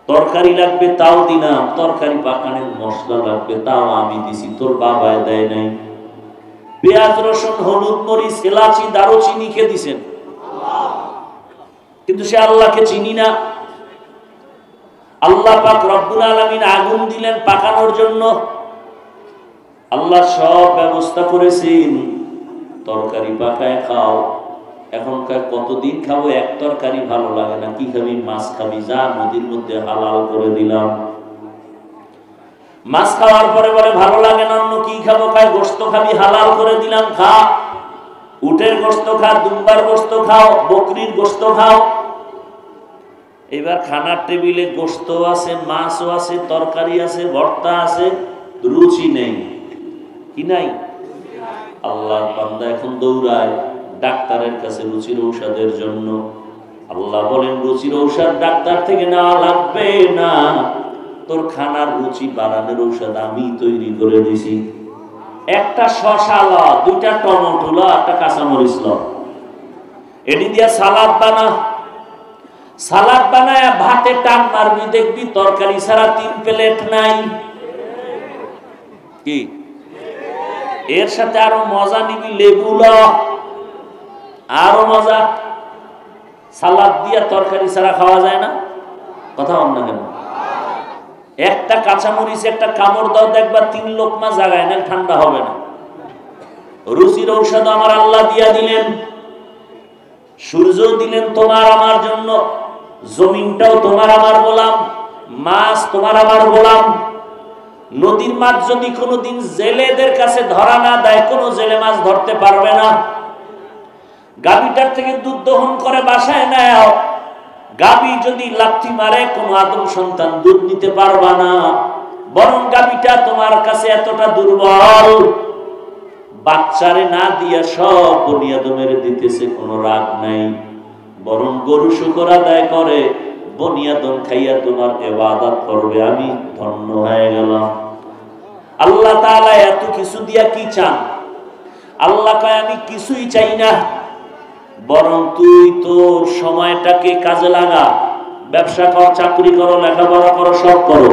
তরকারি লাগবে তাও দিলাম, তরকারি পাকানোর মশলা লাগবে তাও আমি দিছি, তোর বাবায় দেয় নাই। পেঁয়াজ রসুন হলুদ মরিচ এলাচি দারুচিনি কে দিছেন? কিন্তু সে আল্লাহকে চিনি না। আল্লাহ পাক রব্বুল আলামিন আগুন দিলেন পাকানোর জন্য, আল্লাহ সব ব্যবস্থা করেছেন, তরকারি পাকায় খাও। এখনকার কতদিন খাবো, এক তরকারি ভালো লাগে না, কি খাবি? মাছ খাবি, যা নদীর মধ্যে হালাল করে দিলাম। মাছ খাওয়ার পরে বলে ভালো লাগে না, অন্য কি খাবো? খায় গোশত খাবি, হালাল করে দিলাম, খা। উটের গোশত খা, দুম্বার গোশত খাও, বকরির গোশত খাও। এবার খানার টেবিলে গোশত আছে, মাছও আছে, তরকারি আছে, ভর্তা আছে, রুচি নেই। কি নাই? আল্লাহর বান্দা এখন দৌড়ায় ডাক্তারের কাছে রুচির ঔষধের জন্য। আল্লাহ বলেন রুচির ঔষধ ডাক্তার থেকে নেওয়া লাগবে না, তোর খানার রুচি বাড়ানোর ঔষধ আমি তৈরি করে দিছি। একটা শশা ল, দুইটা টমেটো ল, একটা কাঁচামরিচ ল, এটি দিয়া সালাদ বানা। সালাদ বানায় ভাতে টান মারবি, দেখবি তরকারি ছাড়া 3 প্লেট নাই। কি এর সাথে আরো মজা নিবি, লেবু ল, আরো মজা। সালাদ দিয়া তরকারি ছাড়া খাওয়া যায় না, কথা বল না কেন? একটা কাঁচামরিচ একটা কামড় দাও, দেখবা 3 লোকমা জাগায় না, ঠান্ডা হবে না। রুচির ঔষধ আমার আল্লাহ দিয়া দিলেন, সূর্য দিলেন তোমার আমার জন্য, জমিনটাও তোমার আমার গোলাম, মাছ তোমার আমার গোলাম। নদীর মাছ যদি কোনোদিন জেলেদের কাছে ধরা না দেয়, কোনো জেলে মাছ ধরতে পারবে না। গাভীটার থেকে দুধ দহন করে বাসায় নাও, গাভী যদি লাথি মারে কোনো আদম সন্তান দুধ নিতে পারবা না। বরং গাভীটা তোমার কাছে এতটা দুর্বল, বাচ্চারে না দিয়া সব বনি আদমের দিতেছে, কোনো রাগ নাই। বরং গরু শুকর আদায় করে বনি আদম খাইয়া তোমার ইবাদত করবে, আমি ধন্য হয়ে গেলাম। আল্লাহ তাআলা এত কিছু দিয়া কি চান? আল্লাহ কয় আমি কিছুই চাই না, বরং তুই তোর সময়টাকে কাজে লাগা, ব্যবসা কর, চাকরি করো, লেখাপড়া করো, সব করো।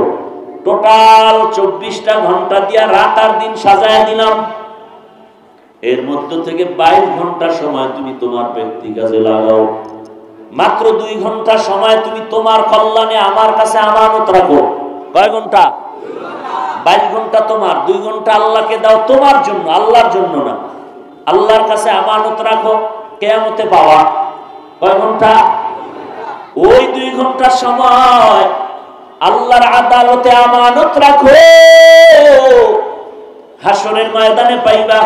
টোটাল 24টা ঘন্টা দিয়া রাত আর দিন সাজায় দিলাম, এর মধ্য থেকে 22 ঘন্টা সময় তুমি তোমার ব্যক্তি কাজে লাগাও। মাত্র 2 ঘন্টা সময় তুমি তোমার কল্যাণে আমার কাছে আমানত রাখো। কয় ঘন্টা? 22 ঘন্টা তোমার, 2 ঘন্টা আল্লাহকে দাও তোমার জন্য, আল্লাহর জন্য না। আল্লাহর কাছে আমানত রাখো, কিয়ামতে পাওয়া। কয় ঘন্টা? ওই 2 ঘন্টা সময় আল্লাহর আদালতে আমানত রাখো, হাসরের ময়দানে পাইবা।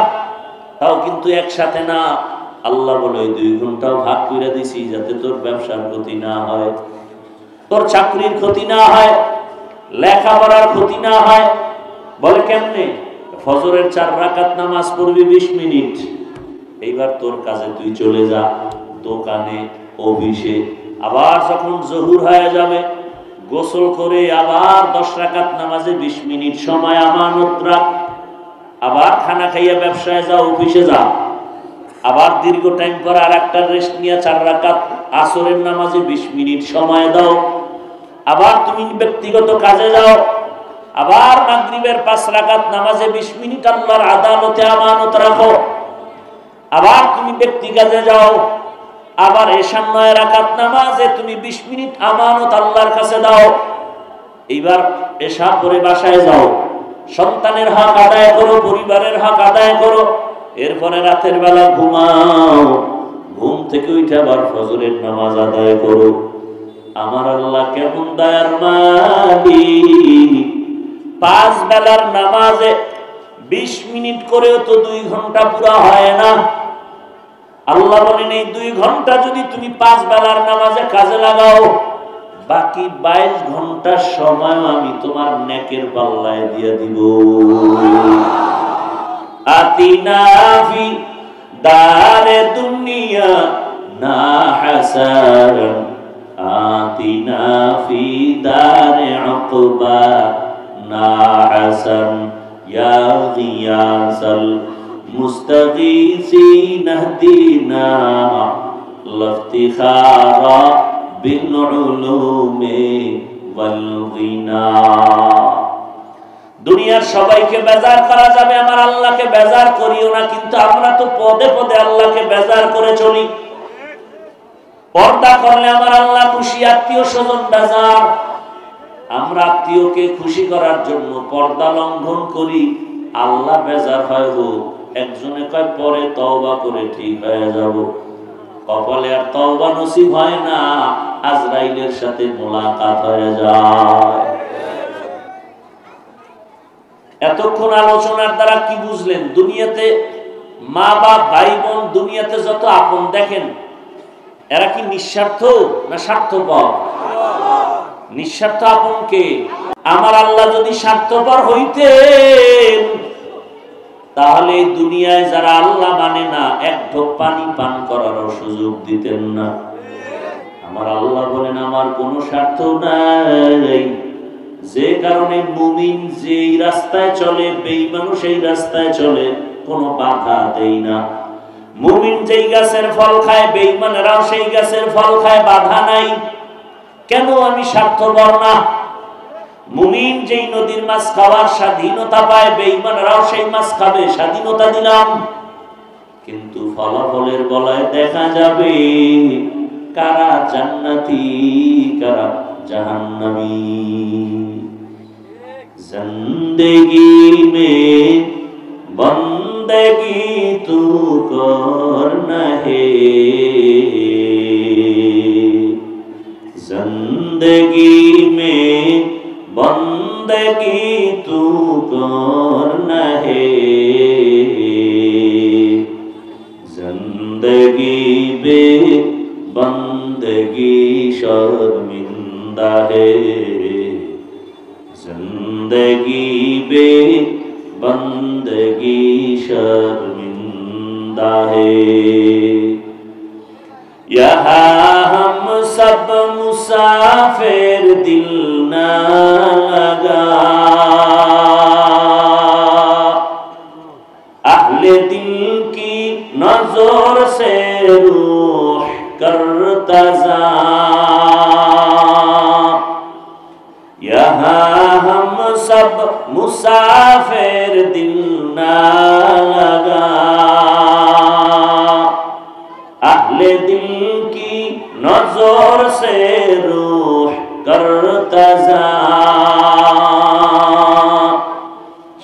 তাও কিন্তু একসাথে না। আল্লাহ বলে 2 ঘন্টাও ভাগ করে দিছি, যাতে তোর ব্যবসার ক্ষতি না হয়, তোর চাকরির ক্ষতি না হয়, লেখাপড়ার ক্ষতি না হয়। বলে কেমনে? ফজরের 4 রাকাত নামাজ পড়বি 20 মিনিট, এইবার তোর কাজে তুই চলে যা, দোকানে, অফিসে। আবার যখন জোহর হয়ে যাবে, গোসল করে আবার 10 রাকাত নামাজে 20 মিনিট সময় আমানত রাখ। আবার খানা খাইয়া ব্যবসায় যাও, অফিসে যা। আবার দীর্ঘ টাইম পর আর একটা রেস্ট নিয়ে 4 রাকাত আসরের নামাজে 20 মিনিট সময় দাও। আবার তুমি ব্যক্তিগত কাজে যাও। আবার মাগরিবের 5 রাকাত নামাজে 20 মিনিট আল্লাহর আদালতে আমানত রাখো। আবার তুমি ব্যক্তি কাজে যাও। আবার এশার 9 রাকাত নামাজে তুমি 20 মিনিট আমানত আল্লাহর কাছে দাও। এইবার এশা পরে বাসায় যাও, সন্তানের হক আদায় করো, পরিবারের হক আদায় করো। এরপরে রাতের বেলা ঘুমাও, ঘুম থেকে উঠে আবার ফজরের নামাজ আদায় করো। আমার আল্লাহ কেমন দয়ার মালিক! 5 বেলার নামাজে 20 মিনিট করেও তো 2 ঘন্টা পুরা হয় না। আল্লাহ বলেন এই 2 ঘন্টা যদি তুমি 5 বেলার নামাজে কাজে লাগাও, বাকি 22 ঘন্টা সময় আমি তোমার নেকের পাল্লায় দিয়ে দিব। আতিনা ফি দারে দুনিয়া না হাসান آتنا في دار عقبانا حسن يا غياث المستغيثين اهدنا لافتخار بالعلوم والغنى দুনিয়ার সবাইকে বেজার করা যাবে, আমার আল্লাহকে বেজার করিও না। কিন্তু আমরা তো পদে পদে আল্লাহকে বেজার করে চলি। পর্দা করলে আমার আল্লাহ খুশি, আত্মীয় স্বজন বেজার। আমরা আত্মীয়কে খুশি করার জন্য পর্দা লঙ্ঘন করি, আল্লাহ বেজার হয়। হোক একজনে কয় পরে তওবা করে ঠিক হয়ে যাব, কপালে আর তওবা নসিব হয় না, আজরাইলের সাথে মোলাকাত হয়ে যায়। এতক্ষণ আলোচনার দ্বারা কি বুঝলেন? দুনিয়াতে মা বাপ ভাই বোন দুনিয়াতে যত আপন দেখেন, এরা কি নিঃস্বার্থ না স্বার্থপর? নিঃস্বার্থ আপনকে। আমার আল্লাহ যদি স্বার্থপর হইতেন তাহলে দুনিয়ায় যারা আল্লাহ মানে না এক ঢোক পানি পান করার সুযোগ দিতেন না। আমার আল্লাহ বলেন আমার কোনো স্বার্থ নাই, যে কারণে মুমিন যেই রাস্তায় চলে বেঈমান সেই রাস্তায় চলে, কোনো বাধা দেই না। মুমিন যেই গাছের ফল খায় বেঈমানরাও সেই গাছের ফল খায়, বাধা নাই। কেন? আমি স্বার্থপর না। মুমিন যেই নদীর মাছ খাওয়ার স্বাধীনতা পায় বেঈমানরাও সেই মাছ খাবে, স্বাধীনতা দিলাম। কিন্তু ফলাফলের গলায় দেখা যাবে কারা জান্নাতি কারা জাহান্নামী। जिंदगी में बंदगी तू करना है, जिंदगी में बंदगी तू करना है, जिंदगी में बंदगी शर्मिंदा है, जिंदगी बे बंदगी शर्मिंदा है। यहाँ हम सब मुसाफिर दिल न लगा, अहले दिल की नजर से रूह करता जा, यहाँ हम सब मुसाफिर दिल ना लगा, अहले दिल की नजर से रूह करता जा,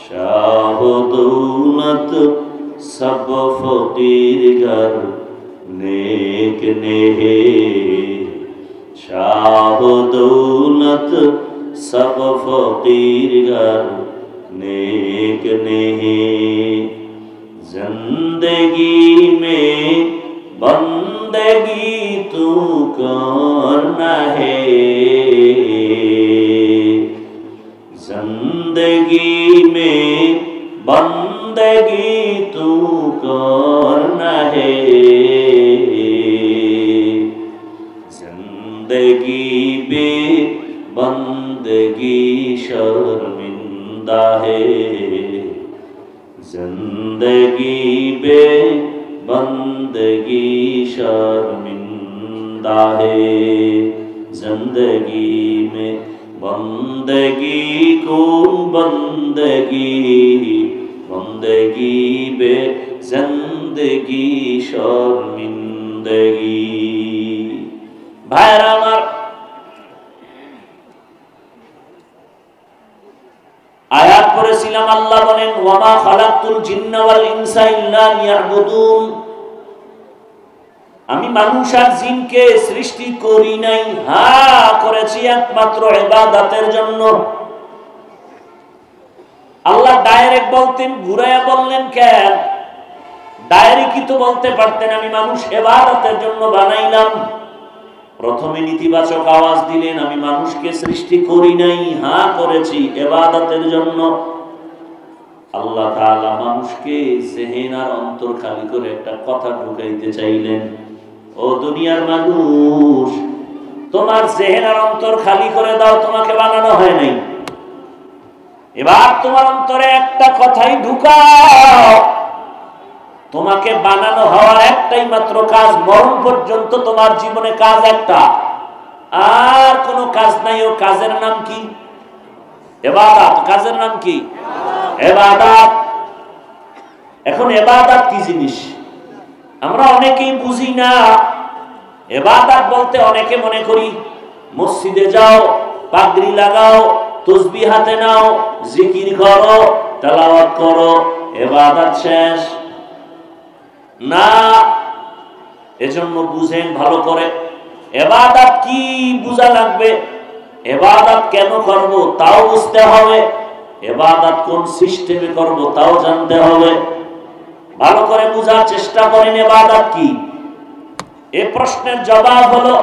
शाह दौलत सब फकीर घर नेक ने है, शाह दौलत सब फकीर घर नेक नहीं, जिंदगी में बंदगी तू करना है, जिंदगी में बंदगी तू करना है, जिंदगी में बंदगी शर्मिंदा है, जिंदगी बे बंदगी शर्मिंदा है, जिंदगी में बंदगी कौन बंदगी, बंदगी बे जिंदगी शर्मिंदगी। भाईरा আমার আয়াত পড়েছিলাম, আল্লাহ বলেন ওয়ামা খালাকতুল জিন্না ওয়াল ইনসা ইল্লা লিয়াবুদুন, আমি মানুষ আর জিনকে সৃষ্টি করি নাই, হ্যাঁ করেছি একমাত্র ইবাদতের জন্য। আল্লাহ ডাইরেক্ট বলতেন, ঘুরাইয়া বললেন কেন? ডাইরেক্টই তো বলতে পারতেন আমি মানুষ ইবাদতের জন্য বানাইলাম। প্রথমে নেতিবাচক আওয়াজ দিলেন, আমি মানুষকে সৃষ্টি করি নাই, হ্যাঁ করেছি ইবাদতের জন্য। আল্লাহ তাআলা মানুষকে জেহেন আর অন্তর খালি করে একটা কথা ঢুকাইতে চাইলেন, ও দুনিয়ার মানুষ, তোমার জেহেন আর অন্তর খালি করে দাও, তোমাকে বানানো হয় নাই। এবার তোমার অন্তরে একটা কথাই ঢুকাও, তোমাকে বানানো হওয়ার একটাই মাত্র কাজ, মরণ পর্যন্ত তোমার জীবনে কাজ একটা, আর কোনো কাজ নাই। ও কাজের নাম কি? ইবাদত। কাজের নাম কি? ইবাদত। এখন ইবাদত কি জিনিস আমরা অনেকেই বুঝি না। ইবাদত বলতে অনেকে মনে করি মসজিদে যাও, পাগড়ি লাগাও, তাসবিহ হাতে নাও, জিকির করো, তেলাওয়াত করো, ইবাদত শেষ। না, এজন্য বুঝেন ভালো করে ইবাদত কি বুঝা লাগবে। ইবাদত কেন করব তাও বুঝতে হবে, ইবাদত কোন সিস্টেমে করব তাও জানতে হবে। ভালো করে বুঝার চেষ্টা করেন ইবাদত কি। এই প্রশ্নের জবাব হলো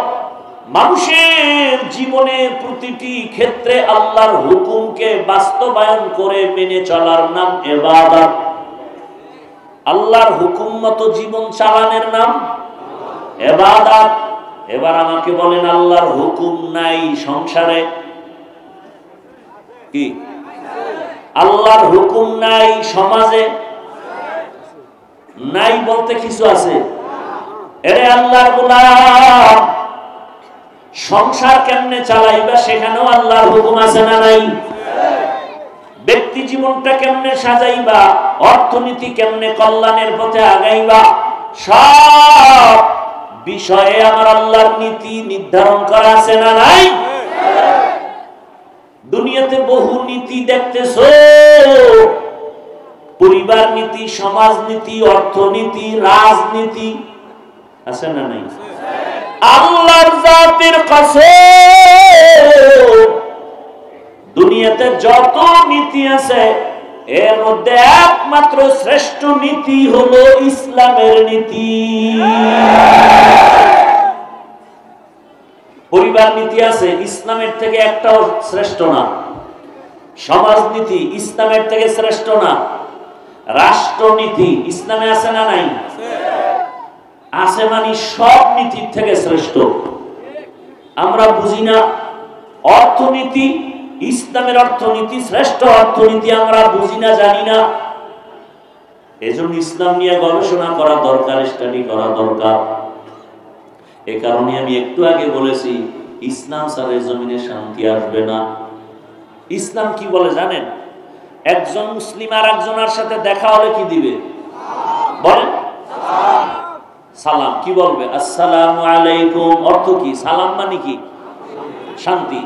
মানুষের জীবনে প্রতিটি ক্ষেত্রে আল্লাহর হুকুমকে বাস্তবায়ন করে মেনে চলার নাম ইবাদত। আল্লাহর হুকুম মতো জীবন চালানোর নাম ইবাদত। এবার আমাকে বলেন, আল্লাহর হুকুম নাই সংসারে কি? আল্লাহর হুকুম নাই সমাজে? নাই বলতে কিছু আছে। এরে আল্লাহর গোলাম, সংসার কেমনে চালাইবা সেখানেও আল্লাহর হুকুম আছে না নাই? ব্যক্তি জীবনটা কেমনে সাজাইবা, অর্থনীতি কেমনে কল্যাণের পথে আগাইবা, সব বিষয়ে আমার আল্লাহর নীতি নির্ধারণ করা আছে না নাই? দুনিয়াতে বহু নীতি দেখতেছো, পরিবার নীতি, সমাজ নীতি, অর্থনীতি, রাজনীতি আছে না নাই? আল্লাহর জাতের কসম, দুনিয়াতে যত নীতি আছে এর মধ্যে একমাত্র শ্রেষ্ঠ নীতি হলো ইসলামের নীতি। পরিবার নীতি আছে, ইসলামের থেকে একটাও শ্রেষ্ঠ না। সমাজনীতি ইসলামের থেকে শ্রেষ্ঠ না। রাষ্ট্রনীতি ইসলামে আছে না নাই? আছে, মানে সব নীতির থেকে শ্রেষ্ঠ। আমরা বুঝি না অর্থনীতি, ইসলামের অর্থনীতি শ্রেষ্ঠ অর্থনীতি আমরা বুঝি না, জানি না। এজন্য ইসলাম নিয়ে গবেষণা করা দরকার, স্টাডি করা দরকার। এ কারণে আমি একটু আগে বলেছি, ইসলাম ছাড়া জমিনে শান্তি আসবে না। ইসলাম কি বলে জানেন? একজন মুসলিম আর একজনের সাথে দেখা হলে কি দিবে? বলেন সালাম। কি বলবে? আসসালামু আলাইকুম। অর্থ কি? সালাম মানে কি? শান্তি।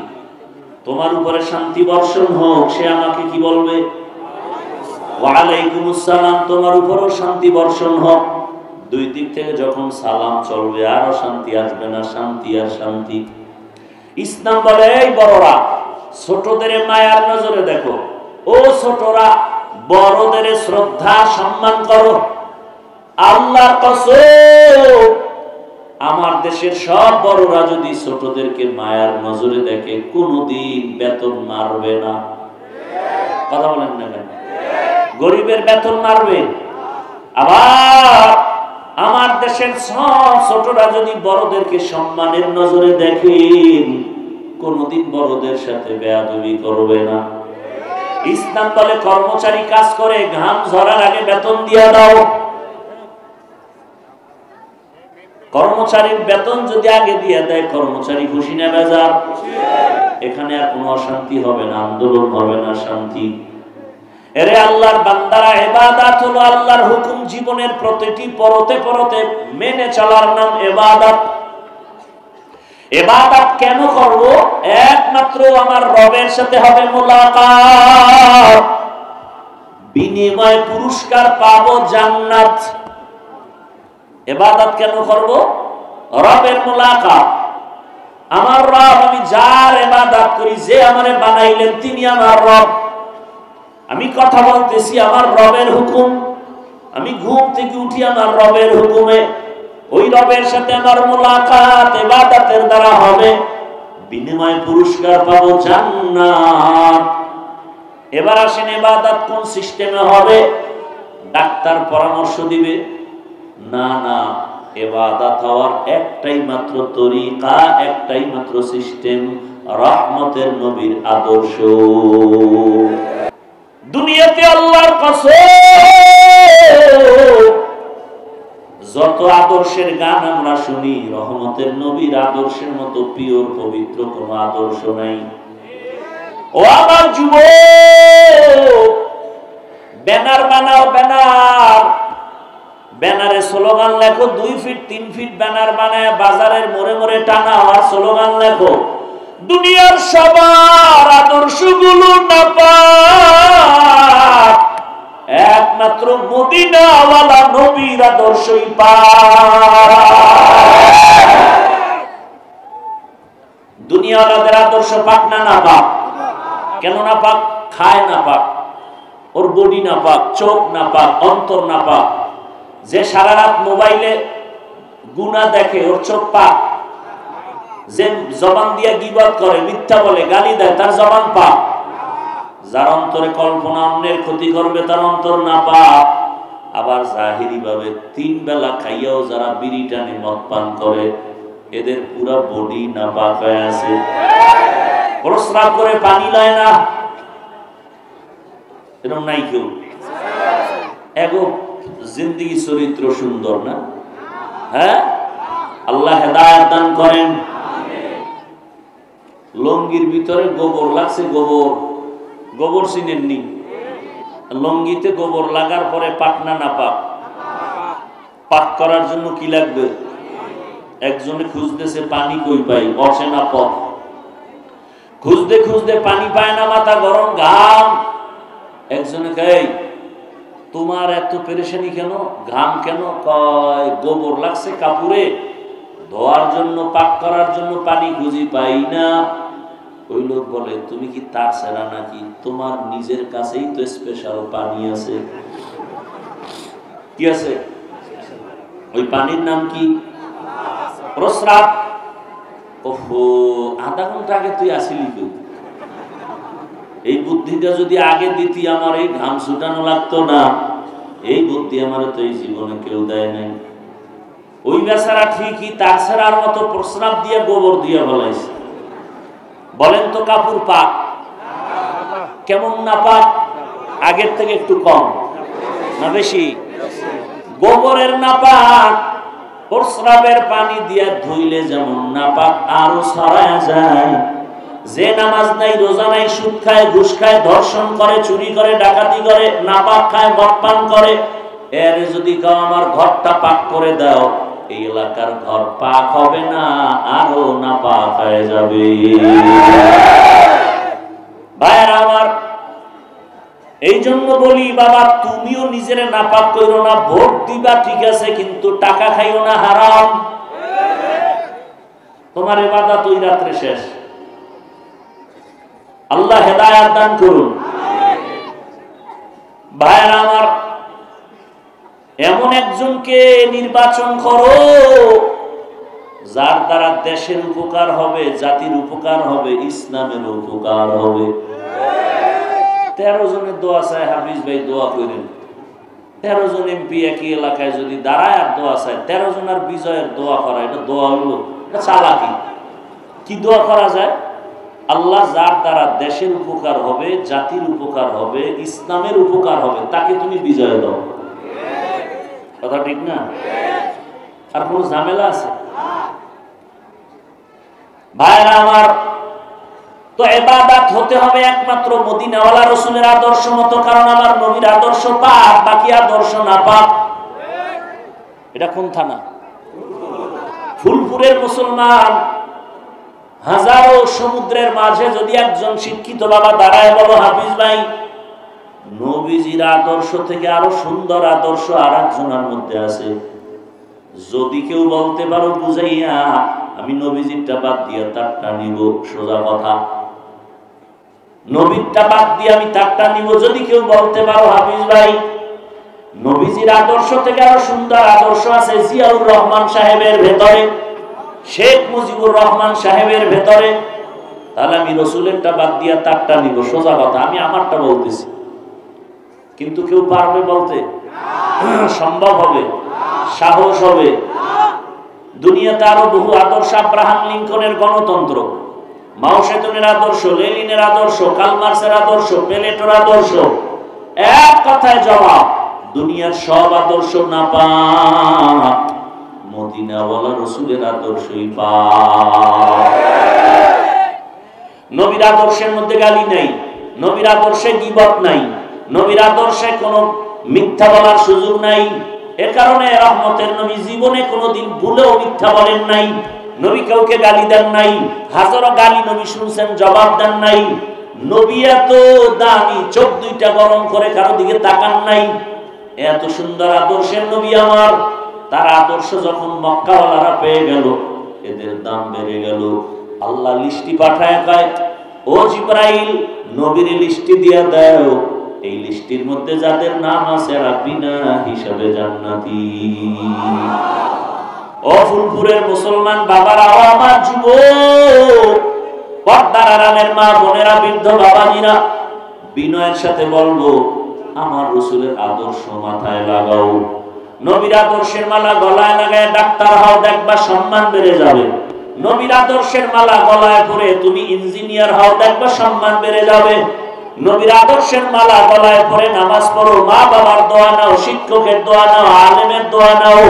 তোমার উপরে শান্তি বর্ষণ হোক। সে আমাকে কি বলবে? ওয়া আলাইকুমুস সালাম। তোমার উপরও শান্তি বর্ষণ হোক। দুই দিক থেকে যখন সালাম চলবে আরো শান্তি আসবে না? শান্তি আর শান্তি। ইসলাম বলে, এই বড়রা ছোটদের মায়ার নজরে দেখো, ও ছোটরা বড়দের শ্রদ্ধা সম্মান করো। আল্লাহর কসম, আমার দেশের সব বড়রা যদি ছোটদেরকে মায়ার নজরে দেখে কোনদিন বেতন মারবে না। কথা বলেন না কেন? গরিবের বেতন মারবে? আবার আমার দেশের সব ছোটরা যদি বড়দেরকে সম্মানের নজরে দেখেন কোনদিন বড়দের সাথে বেয়াদবি করবে না। ইসলাম বলে, কর্মচারী কাজ করে ঘাম ঝরার আগে বেতন দিয়া দাও। কর্মচারীর বেতন যদি আগে দিয়ে দেয়, কর্মচারী খুশি না বেজার? এখানে আর কোনো অশান্তি হবে না, আন্দোলন হবে না, শান্তি। এরে আল্লাহর বান্দারা, ইবাদত হলো আল্লাহর হুকুম জীবনের প্রতিটি পরতে পরতে মেনে চলার নাম ইবাদত। ইবাদত কেন করব? একমাত্র আমার রবের সাথে হবে মুলাকাত, বিনিময় পুরস্কার পাবো জান্নাত। ইবাদত কেন করব? রবের মুলাকাত। আমার রব, আমি যার ইবাদত করি, যে আমারে বানাইলেন তিনি আমার রব। আমি কথা বলতেছি আমার রবের হুকুম, আমি ঘুম থেকে উঠি আমার রবের হুকুমে। ওই রবের সাথে আমার মুলাকাত ইবাদতের দ্বারা হবে, বিনিময় পুরস্কার পাবো জান্নাত। এবার আসেন, ইবাদত কোন সিস্টেমে হবে? ডাক্তার পরামর্শ দিবে? না না, ইবাদত হওয়ার একটাই মাত্র তরিকা, একটাই মাত্র সিস্টেম, রহমতের নবীর আদর্শ। দুনিয়াতে আল্লাহর কসম, যত আদর্শের গান আমরা শুনি, রহমতের নবীর আদর্শের মতো পিওর পবিত্র কোন আদর্শ নাই। ও আমার যুবক, ব্যানার বানাও, ব্যানার, ব্যানারে স্লোগান লেখো, 2 ফিট 3 ফিট ব্যানার বানায় বাজারের মোড়ে মোড়ে টানা আর স্লোগান লেখো। দুনিয়ার সবার আদর্শগুলো নাপাক, একমাত্র মদিনাওয়ালা নবীর আদর্শই পাক। দুনিয়াওয়ালাদের আদর্শ পাক না নাপাক? কেন নাপাক? খায় নাপাক, ওর বডি নাপাক, চোখ নাপাক, অন্তর নাপাক। যে সারা রাত মোবাইলে গুনাহ দেখে, ওর চোখ পাক। যে জবান দিয়ে গীবত করে, মিথ্যা বলে, গালি দেয়, তার জবান পাক। যার অন্তরে কল্পনা অন্যের ক্ষতি করবে, তার অন্তর নাপাক। আবার জাহিরি ভাবে 3 বেলা খাইয়াও যারা বিড়ি টানে, মদ পান করে, এদের পুরা বডি নাপাক হয়ে আছে। প্রস্রাব করে পানি লয় না, এরকম নাই কেউ? এগো জিন্দেগি চরিত্র সুন্দর না? হ্যাঁ, আল্লাহ হেদায়েত দান করেন। লঙ্গির ভিতরে গোবর লাগছে, গোবর, গোবর চিনেননি? লঙ্গিতে গোবর লাগার পরে পাকনা না পাক? পাক করার জন্য কি লাগবে? একজনে খুঁজতেছে পানি কই পাই, অচেনা পথ। খুঁজতে খুঁজতে পানি পায় না, মাথা গরম, ঘাম। একজনে কয়, তোমার এত পেরেশানি কেন, ঘাম কেন? কয়, গোবর লাগছে কাপড়ে, ধোয়ার জন্য, পাক করার জন্য পানি খুঁজি পাই না। ওই লোক বলে, তুমি কি তার সেরা নাকি? তোমার নিজের কাছেই তো স্পেশাল পানি আছে। কি আছে? ওই পানির নাম কি? প্রস্রাব। ওহো, আধা ঘন্টা আগে তুই আসিলি কই? এই বুদ্ধিটা যদি আগে দিতি, আমার এই ঘাম ছুটানো লাগতো না। এই বুদ্ধি আমার তো এই জীবনে কেউ দেয় নাই। ওই বেচারা ঠিকই তার সেরার মতো প্রস্রাব দিয়ে, গোবর দিয়ে বলাইছে। বলেন তো কাপড় পাক? কেমন না পাক? আগের থেকে একটু কম না বেশি? গোবরের না পাক, প্রস্রাবের পানি দিয়ে ধুইলে যেমন না পাক আরো ছড়ায় যায়। যে নামাজ নাই, রোজা নাই, সুদ খায়, ঘুষ খায়, ধর্ষণ করে, চুরি করে, ডাকাতি করে, নাপাক খায়, মদ পান করে, এর যদি কেউ আমার ঘরটা পাক করে দাও, এই এলাকার ঘর পাক হবে না, আরো নাপাক হয়ে যাবে। ভাইরা আমার, এই জন্য বলি, বাবা তুমিও নিজের নাপাক করো না। ভোট দিবা ঠিক আছে, কিন্তু টাকা খাইও না, হারাম। তোমার ইবাদত ওই রাত্রে শেষ। আল্লাহ হেদায়েত দান করুন। ভাইরা আমার, এমন একজনকে নির্বাচন করো যার দ্বারা দেশের উপকার হবে, জাতির উপকার হবে, ইসলামের উপকার হবে। 13 জনের দোয়া চায়, হাফিজ ভাই দোয়া করেন। 13 জন এমপি একই এলাকায় যদি দাঁড়ায় আর দোয়া চায়, 13 জনের বিজয়ের দোয়া করা, এটা দোয়া হলো? এটা চালাকি। কি দোয়া করা যায়? আল্লাহ যার দ্বারা দেশের উপকার হবে, জাতির উপকার হবে, ইসলামের উপকার হবে, তাকে তুমি বিজয় দাও। কথা ঠিক না? আর কোন ঝামেলা আছে? ভাইরা আমার, তো ইবাদত হতে হবে একমাত্র মদিনাওয়ালা রাসূলের আদর্শ মতো, কারণ আমার নবীর আদর্শ পাক, বাকি আদর্শ না পাক। এটা কোন থানা? ফুলপুরের মুসলমান। হাজারো সমুদ্রের মাঝে যদি একজন শিক্ষিত বাবা দাঁড়ায়, বলো হাফিজ ভাই, নবীজির আদর্শ থেকে আরো সুন্দর আদর্শ আর একজনের মধ্যে আছে, যদি কেউ বলতে পারো বুঝাইয়া, আমি নবীজিরটা বাদ দিয়ে তারটা নিব, সোজা কথা। নবীরটা বাদ দিয়ে আমি তারটা নিব, যদি কেউ বলতে পারো হাফিজ ভাই নবীজির আদর্শ থেকে আরো সুন্দর আদর্শ আছে জিয়াউর রহমান সাহেবের ভেতরে, শেখ মুজিবুর রহমান সাহেবের ভেতরে, তাহলে আমি রসুলেরটা বাদ দিয়া তারটা নিব, সোজা কথা। আমি আমারটা বলতেছি, কিন্তু কেউ পারবে বলতে? সম্ভব হবে? সাহস হবে? দুনিয়াতে আরো বহু আদর্শ, আব্রাহাম লিঙ্কনের গণতন্ত্র, মাও সেতুনের আদর্শ, লেনিনের আদর্শ, কার্ল মার্ক্সের আদর্শ, প্লেটোর আদর্শ, এক কথায় জবাব, দুনিয়ার সব আদর্শ না পাক, মদিনাওয়ালা রাসূলের আদর্শই পাক। নবীর আদর্শের মধ্যে গালি নাই, নবীর আদর্শে গীবত নাই, নবীর আদর্শে কোনো মিথ্যা বলার সুযোগ নাই। এ কারণে রহমতের নবী জীবনে কোনোদিন ভুলেও মিথ্যা বলেন নাই। নবী কাউকে গালি দেন নাই, হাজারো গালি নবী শুনছেন, জবাব দেন নাই। নবী এত দামি, চোখ দুইটা গরম করে কারো দিকে তাকান নাই। এত সুন্দর আদর্শের নবী আমার, তার আদর্শ যখন মক্কাওয়ালারা পেয়ে গেল, এদের দাম বেড়ে গেল। আল্লাহ লিস্টি পাঠায়, কয় ও জিবরাইল, নবীর লিস্টি দিয়ে দাও, এই লিস্টির মধ্যে যাদের নাম আছে এরা বিনা হিসাবে জান্নাতি। ও ফুলপুরের মুসলমান বাবারা, আমার যুবক, পর্দার আড়ালের মা বোনেরা, বৃদ্ধ বাবাজিরা, বিনয়ের সাথে বলবো, আমার রাসূলের আদর্শ মাথায় লাগাও। নবীর আদর্শের মালা গলায় লাগায় ডাক্তার হও, দেখবা সম্মান বেড়ে যাবে। নবীর আদর্শের মালা গলায় পরে তুমি ইঞ্জিনিয়ার হও, দেখবা সম্মান বেড়ে যাবে। নবীর আদর্শের মালা গলায় পরে নামাজ পড়ো, মা বাবার দোয়া নাও, শিক্ষকের দোয়া নাও, আলেমের দোয়া নাও,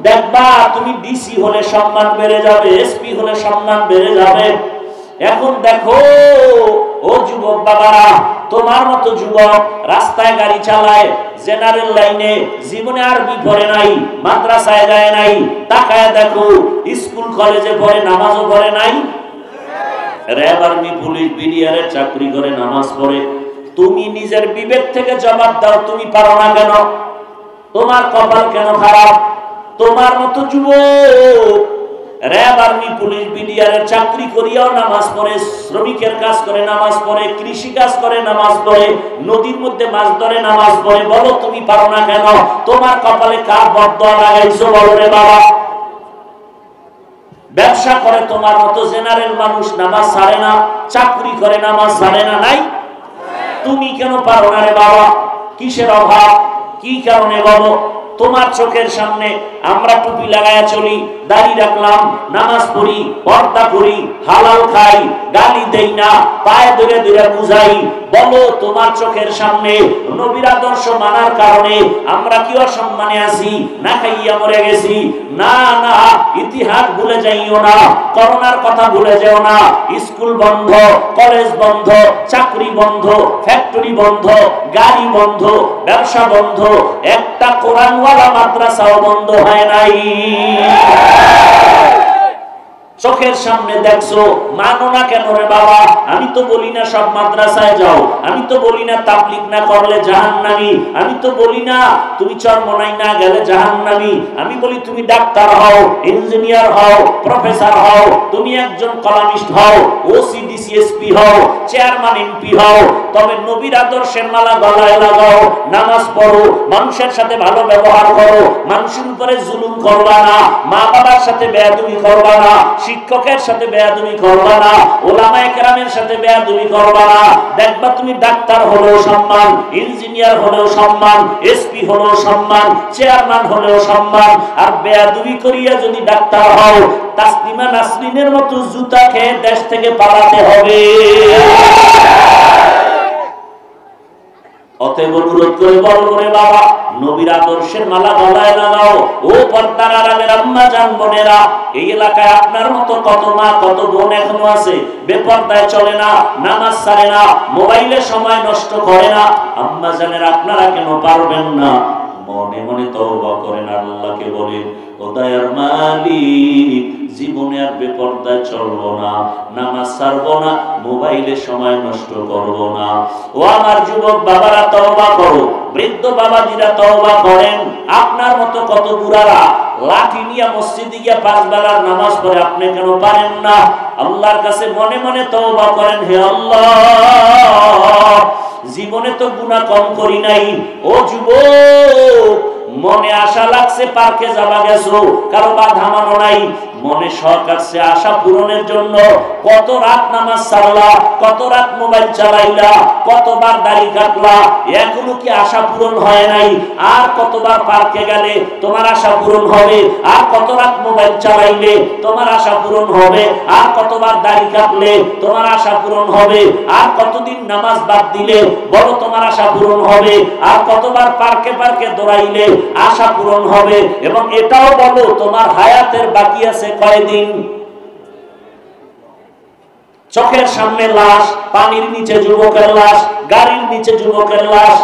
দেখবা তুমি ডিসি হলে সম্মান বেড়ে যাবে, এসপি হলে সম্মান বেড়ে যাবে। এখন দেখো ও যুবক বাবারা, তোমার মতো যুবক রাস্তায় গাড়ি চালায়, জেনারেল লাইনে, জীবনে আরবি পড়ে নাই, মাদ্রাসায় যায় নাই, তাকায় দেখো স্কুল কলেজে পড়ে, নামাজও পড়ে নাই, র্যাব, আর্মি, পুলিশ, বিডিআরের চাকরি করে, নামাজ পড়ে। তুমি নিজের বিবেক থেকে জবাব দাও, তুমি পারো না কেন? তোমার কপাল কেন খারাপ? তোমার মতো যুবক র্যাব, আর্মি, পুলিশ, বিডিআরের চাকরি করিয়াও নামাজ পড়ে, শ্রমিকের কাজ করে নামাজ পড়ে, কৃষি কাজ করে নামাজ পড়ে, নদীর মধ্যে মাছ ধরে নামাজ পড়ে, বলো তুমি পারো না কেন? তোমার কপালে কার বদদোয়া লাগাইছো বলো রে বাবা? ব্যবসা করে তোমার মতো জেনারেল মানুষ, নামাজ ছাড়ে না, চাকরি করে নামাজ ছাড়ে না, নাই? তুমি কেন পারো না রে বাবা? কিসের অভাব? কি কারণে বলো? তোমার চোখের সামনে আমরা টুপি লাগায়া চলি, দাড়ি রাখলাম, নামাজ পড়ি, পর্দা করি, হালাল খাই, গালি দেই না, পায়ে ধরে ধরে বুঝাই, বলো তোমার চোখের সামনে নবীর আদর্শ মানার কারণে আমরা কি অসম্মানে আছি? না খাইয়া মরে গেছি? না না, ইতিহাস ভুলে যাইও না, করোনার কথা ভুলে যেও না। স্কুল বন্ধ, কলেজ বন্ধ, চাকরি বন্ধ, ফ্যাক্টরি বন্ধ, গাড়ি বন্ধ, ব্যবসা বন্ধ, একটা কোরআনওয়ালা মাদ্রাসাও বন্ধ হয় নাই। চোখের সামনে দেখছো, মানো না কেন রে বাবা? আমি তো বলি না সব মাদ্রাসায় যাও, আমি তো বলি না তাবলীগ না করলে জাহান্নামী, আমি তো বলি না তুমি চরমনাই না গেলে জাহান্নামী, আমি বলি তুমি ডাক্তার হও, ইঞ্জিনিয়ার হও, প্রফেসর হও, তুমি একজন কলামিস্ট হও, ওসি ডিসিএসপি হও, চেয়ারম্যান এমপি হও, তবে নবীর আদর্শের মালা গলায় লাগাও, নামাজ পড়ো, মানুষের সাথে ভালো ব্যবহার করো, মানুষের উপরে জুলুম করবা না, মা বাবার সাথে বেয়াদবি করবা না, শিক্ষকের সাথে বেয়াদবি করবা না, ওলামায়ে কেরামের সাথে বেয়াদবি করবা না। দেখবা তুমি ডাক্তার হলেও সম্মান, ইঞ্জিনিয়ার হলেও সম্মান, এসপি হলেও সম্মান, চেয়ারম্যান হলেও সম্মান। আর বেয়াদবি করিয়া যদি ডাক্তার হও, তাসলিমা নাসরিনের মতো জুতা খেয়ে দেশ থেকে পালাতে হবে। অতএব অনুরোধ করে বলবো রে বাবা, নবীর আদর্শের মালা গলায় লাগাও। ও পর্দার আড়ালের আম্মা জান বোনেরা, এই এলাকায় আপনার মতো কত মা কত বোন এখনো আছে বেপর্দায় চলে না, নামাজ ছাড়ে না, মোবাইলে সময় নষ্ট করে না। আম্মা জানের আপনারা কেন পারবেন না? মনে মনে তওবা করেন, আল্লাহকে বলেন, ও দয়ার মালিক, জীবনে আর বেপর্দায় চলবো না, নামাজ ছাড়বো না, মোবাইলে সময় নষ্ট করবো না। ও আমার যুবক বাবারা তওবা করো, বৃদ্ধ বাবাজিরা তওবা করেন। আপনার মতো কত বুড়ারা লাঠি নিয়ে মসজিদে গিয়ে 5 বেলার নামাজ পড়ে, আপনি কেন পারেন না? আল্লাহর কাছে মনে মনে তওবা করেন, হে আল্লাহ, জীবনে তো গুনাহ কম করি নাই। ও যুবক, মনে আশা লাগছে পার্কে যাবা গেছো, কারো বাধা মানো নাই, মনে শখ আসছে আশা পূরণের জন্য কত রাত নামাজ ছাড়লা, কত রাত মোবাইল চালাইলা, কতবার দাড়ি কাটলা, এখনো কি আশা পূরণ হয় নাই? আর কতবার পার্কে গেলে তোমার আশা পূরণ হবে? আর কত রাত মোবাইল চালাইলে তোমার আশা পূরণ হবে? আর কতবার দাড়ি কাটলে তোমার আশা পূরণ হবে? আর কতদিন নামাজ বাদ দিলে বলো তোমার আশা পূরণ হবে? আর কতবার পার্কে পার্কে দৌড়াইলে আশা পূরণ হবে? এবং এটাও বলো তোমার হায়াতের বাকি আছে কয়দিন? চোখের সামনে লাশ, পানির নিচে যুবকের লাশ, গাড়ির নিচে যুবকের লাশ,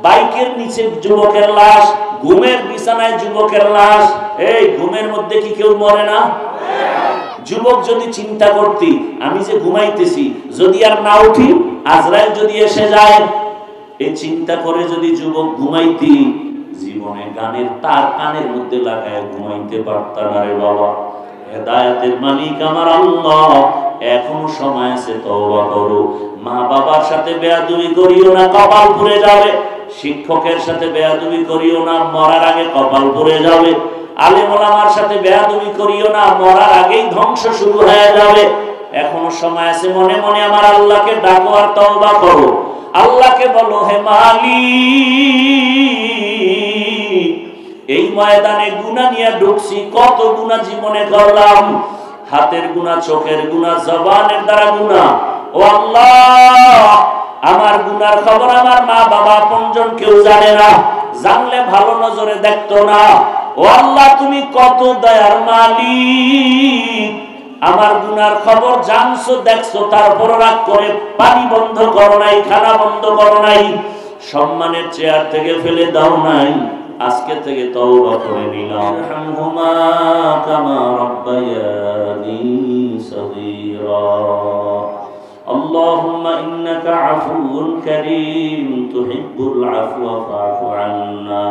বাইকের নিচে যুবকের লাশ, ঘুমের বিছানায় যুবকের লাশ। এই ঘুমের মধ্যে কি কেউ মরে না? যুবক যদি চিন্তা করতি আমি যে ঘুমাইতেছি, যদি আর না উঠি, আজরাইল যদি এসে যায়, এই চিন্তা করে যদি যুবক ঘুমাইতি, জীবনে গানের তার কানের মধ্যে লাগায় ঘুমাইতে পারত না রে বাবা। হেদায়েতের মালিক আমার আল্লাহ, এখনো সময় আছে, তওবা করো। মা বাবার সাথে বেয়াদবি করিও না, কপাল পুড়ে যাবে। শিক্ষকের সাথে বেয়াদবি করিও না, মরার আগে কপাল পুড়ে যাবে। আলেম ওলামার সাথে বেয়াদবি করিও না, মরার আগেই ধ্বংস শুরু হয়ে যাবে। এখনো সময় আছে, মনে মনে আমার আল্লাহকে ডাকো আর তওবা করো। আল্লাহকে বলো, হে মালিক, এই ময়দানে গুনাহ নিয়ে ঢুকছি, কত গুনাহ জীবনে করলাম, হাতের গুনাহ, চোখের গুনাহ, জবানের দ্বারা গুনাহ। ও আল্লাহ, আমার গুনার খবর আমার মা বাবা আপনজন কেউ জানে না, জানলে ভালো নজরে দেখতো না। ও আল্লাহ, তুমি কত দয়ার মালিক, আমার গুনার খবর জানছো, দেখছো, তারপর রাগ করে পানি বন্ধ করো নাই, খানা বন্ধ করো নাই, সম্মানের চেয়ার থেকে ফেলে দাও নাই। আজকে থেকে তওবা করে নিলাম। রহমহুমা কামা রাব্বায়ানি সগীরা। আল্লাহুম্মা ইন্নাকা আফুউন কারীম তুহিব্বুল আফওয়া ফাআফু আন্না।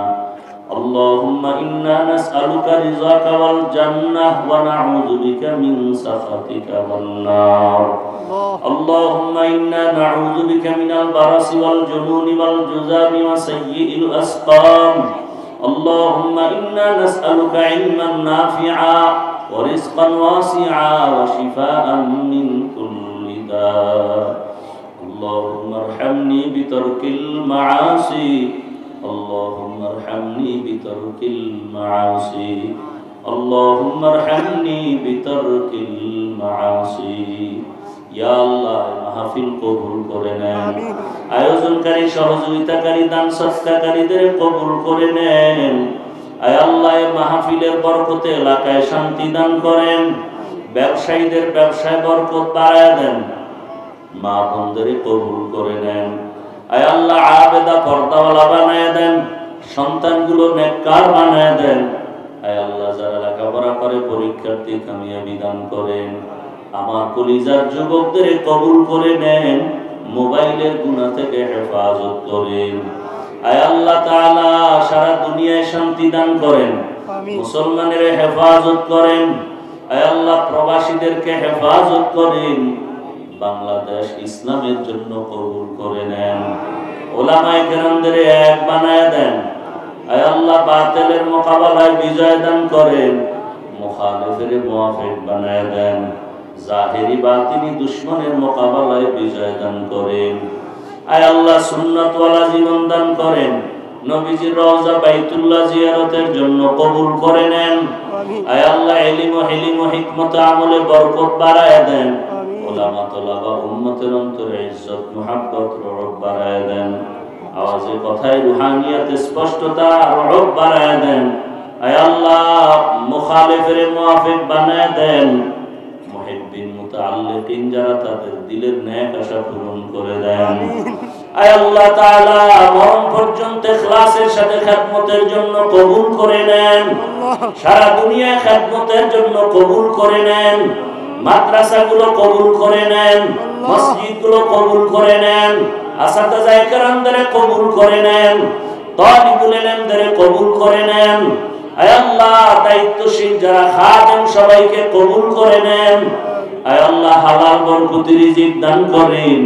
اللهم إنا نسألك رضاك والجنة ونعوذ بك من سخطك والنار. اللهم إنا نعوذ بك من البرص والجنون والجذام وسيء الأسقام. اللهم إنا نسألك علما نافعا ورزقا واسعا وشفاء من كل داء. اللهم ارحمني بترك المعاصي. اللهم ارحمني بترك المعاصي. اللهم ارحمني بترك المعاصي. ইয়া আল্লাহ, মাহফিল কবুল করে নেন, আয়োজনকারী, সহযোগিতাকারী, দান সদকাকারীদের কবুল করে নেন। আয় আল্লাহ, এই মাহফিলের বরকতে এলাকায় শান্তি দান করেন, ব্যবসায়ীদের ব্যবসায় বরকত বাড়ায় দেন, মা বোনদের কবুল করে নেন। আয় আল্লাহ, আবেদা পর্দাওয়ালা বানায় দেন, সন্তানগুলো নেককার বানায় দেন। আয় আল্লাহ, যারা লেখাপড়া করে পরীক্ষার্থী কামিয়াবি দান করেন। আমার কলিজার যুবকদের কবুল করে নেন, মোবাইলের গুনাহ থেকে হেফাজত করেন। আয় আল্লাহ তাআলা, সারা দুনিয়ায় শান্তি দান করেন, মুসলমানের হেফাজত করেন। আয় আল্লাহ, প্রবাসীদেরকে হেফাজত করেন, বাংলাদেশ ইসলামের জন্য কবুল করে নেন। ওলামায়ে কেরামদের এক বানায় দেন। আয় আল্লাহ, বাতিলের মোকাবেলায় বিজয় দান করেন, মুখালিফের মুওয়াফিক বানায় দেন, জাহেরি বাতিনি দুশমনের মোকাবেলায় বিজয় দান করেন। আয় আল্লাহ, সুন্নাতওয়ালা জীবন দান করেন, নবীজির রওজা বাইতুল্লাহ জিয়ারতের জন্য কবুল করে নেন। আয় আল্লাহ, ইলম ও হিলম ও হিকমত আমলে বরকত বাড়ায় দেন, উলামা তোলাবা উম্মতের অন্তরে ইজ্জত মুহাব্বত রহব বাড়ায় দেন, আওয়াজে কথায় রুহানিয়াত স্পষ্টতা রহব বাড়ায় দেন। আয় আল্লাহ, মুখালিফের মুওয়াফিক বানায় দেন, মুহিব্বিন মুতাআল্লিকিন যারা তাদের দিলের নেক আশা পূরণ করে দেন। আয় আল্লাহ তাআলা, মরণ পর্যন্ত ইখলাসের সাথে খেদমতের জন্য কবুল করে নেন, সারা দুনিয়ায় খেদমতের জন্য কবুল করে নেন, মাদ্রাসাগুলো কবুল করে নেন, মসজিদগুলো কবুল করে নেন, আসাতায়ে কেরামদের কবুল করে নেন, তালিবুল ইলমদের কবুল করে নেন। আয় আল্লাহ, দায়িত্বশীল যারা খাদেম সবাইকে কবুল করে নেন। আয় আল্লাহ, হালাল বরকতি রিজিক দান করেন,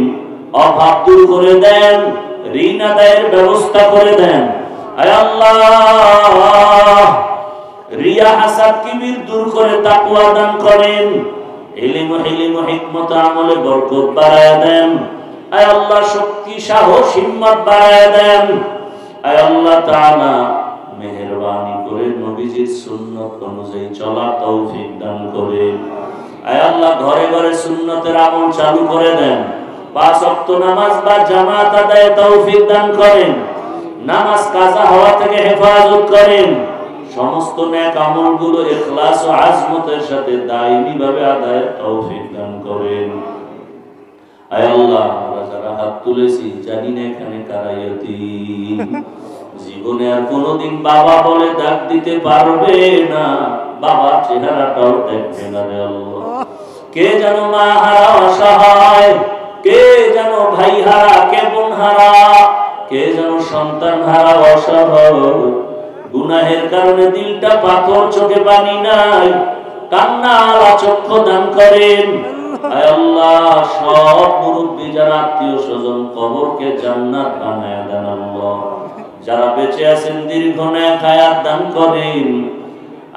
অভাব দূর করে দেন, ঋণ আদায়ের ব্যবস্থা করে দেন। আয় আল্লাহ, রিয়া হাসাদ কিবির দূর করে তাকওয়া দান করেন, ইলম ও হিকমত আমলে বরকত বাড়ায়া দেন। আয় আল্লাহ শক্তি সাহস হিম্মত বাড়ায়া দেন। আয় আল্লাহ তাআলা মেহেরবানি করে নবীজির সুন্নাত অনুযায়ী চলার তৌফিক দান করেন। আয় আল্লাহ ঘরে ঘরে সুন্নতের আমল চালু করে দেন। 5 ওয়াক্ত নামাজ বা জামাত আদায়ে তৌফিক দান করেন। নামাজ কাজা হওয়া থেকে হেফাজত করেন। সমস্ত নেক আমলগুলো ইখলাস ও আজমতের সাথে দায়মি ভাবে আদায়ে তৌফিক দান করেন। আয় আল্লাহ আমরা যারা হাত তুলেছি জানি না এখানে কারা ইয়াতীম, জীবনে আর কোনোদিন বাবা বলে ডাক দিতে পারবে না, বাবার চেহারাটাও দেখবে না রে আল্লাহ। কে যেন মা হারা অসহায়, কে যেন ভাই হারা, কে বোন হারা, কে যেন সন্তান হারা অসহায়, গুনাহের কারণে দিলটা পাথর, চোখে পানি নাই, কান্না আলা চক্ষু দান করেন। আয় আল্লাহ সব মুরব্বি যারা আত্মীয় স্বজন কবরকে জান্নাত বানায়া দেন আল্লাহ। যারা বেঁচে আছেন দীর্ঘ নেক হায়াত দান করেন।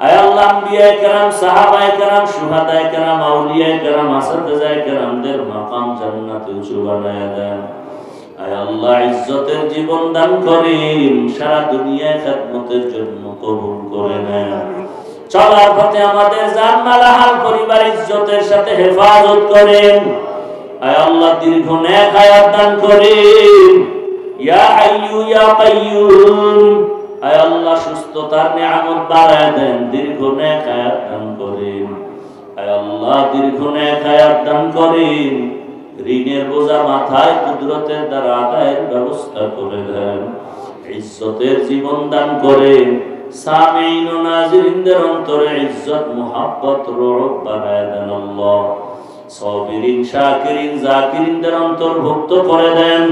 আয় আল্লাহ আম্বিয়ায়ে কেরাম, সাহাবায়ে কেরাম, শুহাদায়ে কেরাম, আউলিয়ায়ে কেরাম, আসাতিজায়ে কেরামদের মাকাম জান্নাতে উঁচু বানায়া দেন। আয় আল্লাহ ইজ্জতের জীবন দান করেন, সারা দুনিয়ায় খিদমতের জন্য কবুল করে নেন। চলার পথে আমাদের জান মাল হাল পরিবার ইজ্জতের সাথে হেফাজত করেন। আয় আল্লাহ দীর্ঘ নেক হায়াত দান করেন। ইয়া হাইয়্যু ইয়া কাইয়্যুম, আয় আল্লাহ সুস্থতার নিয়ামত বাড়ায় দেন, দীর্ঘ নেক হায়াত দান করেন। আয় আল্লাহ দীর্ঘ নেক হায়াত দান করেন। ঋণের বোঝা মাথায় কুদরতের দ্বারা আদায়ের ব্যবস্থা করে দেন। ইজ্জতের জীবন দান করেন। সামিঈন ও নাজিরিনদের অন্তরে ইজ্জত মুহাব্বত রূহ বানায় দেন আল্লাহ। সাবিরিন শাকিরিন যাকিরিনদের অন্তর্ভুক্ত করে দেন।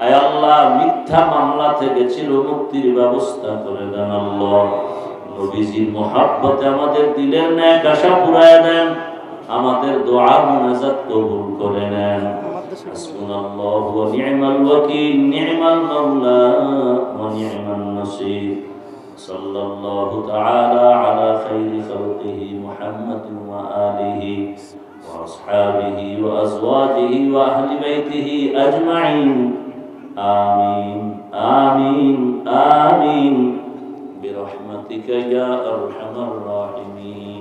আয় আল্লাহ মিথ্যা মামলা থেকে চিরমুক্তির ব্যবস্থা করে দেন আল্লাহ। নবীজির মুহাব্বতে আমাদের দিলের নেক আশা পুরায় দেন। আমাদের দোয়া মুনাজাত কবুল করে নেন। হাসবুনাল্লাহু ওয়া নি'মাল ওয়াকিল, নি'মাল মাওলা ওয়া নি'মান নাসির। সাল্লাল্লাহু তাআলা আলা খাইরি খালকিহি মুহাম্মাদিন ওয়া আলিহি ওয়া আসহাবিহি ওয়া আজওয়াজিহি ওয়া আহলি বাইতিহি আজমাইন। আমিন আমিন আমিন বিরহমাতিকা ইয়া আরহামার রাহিমিন।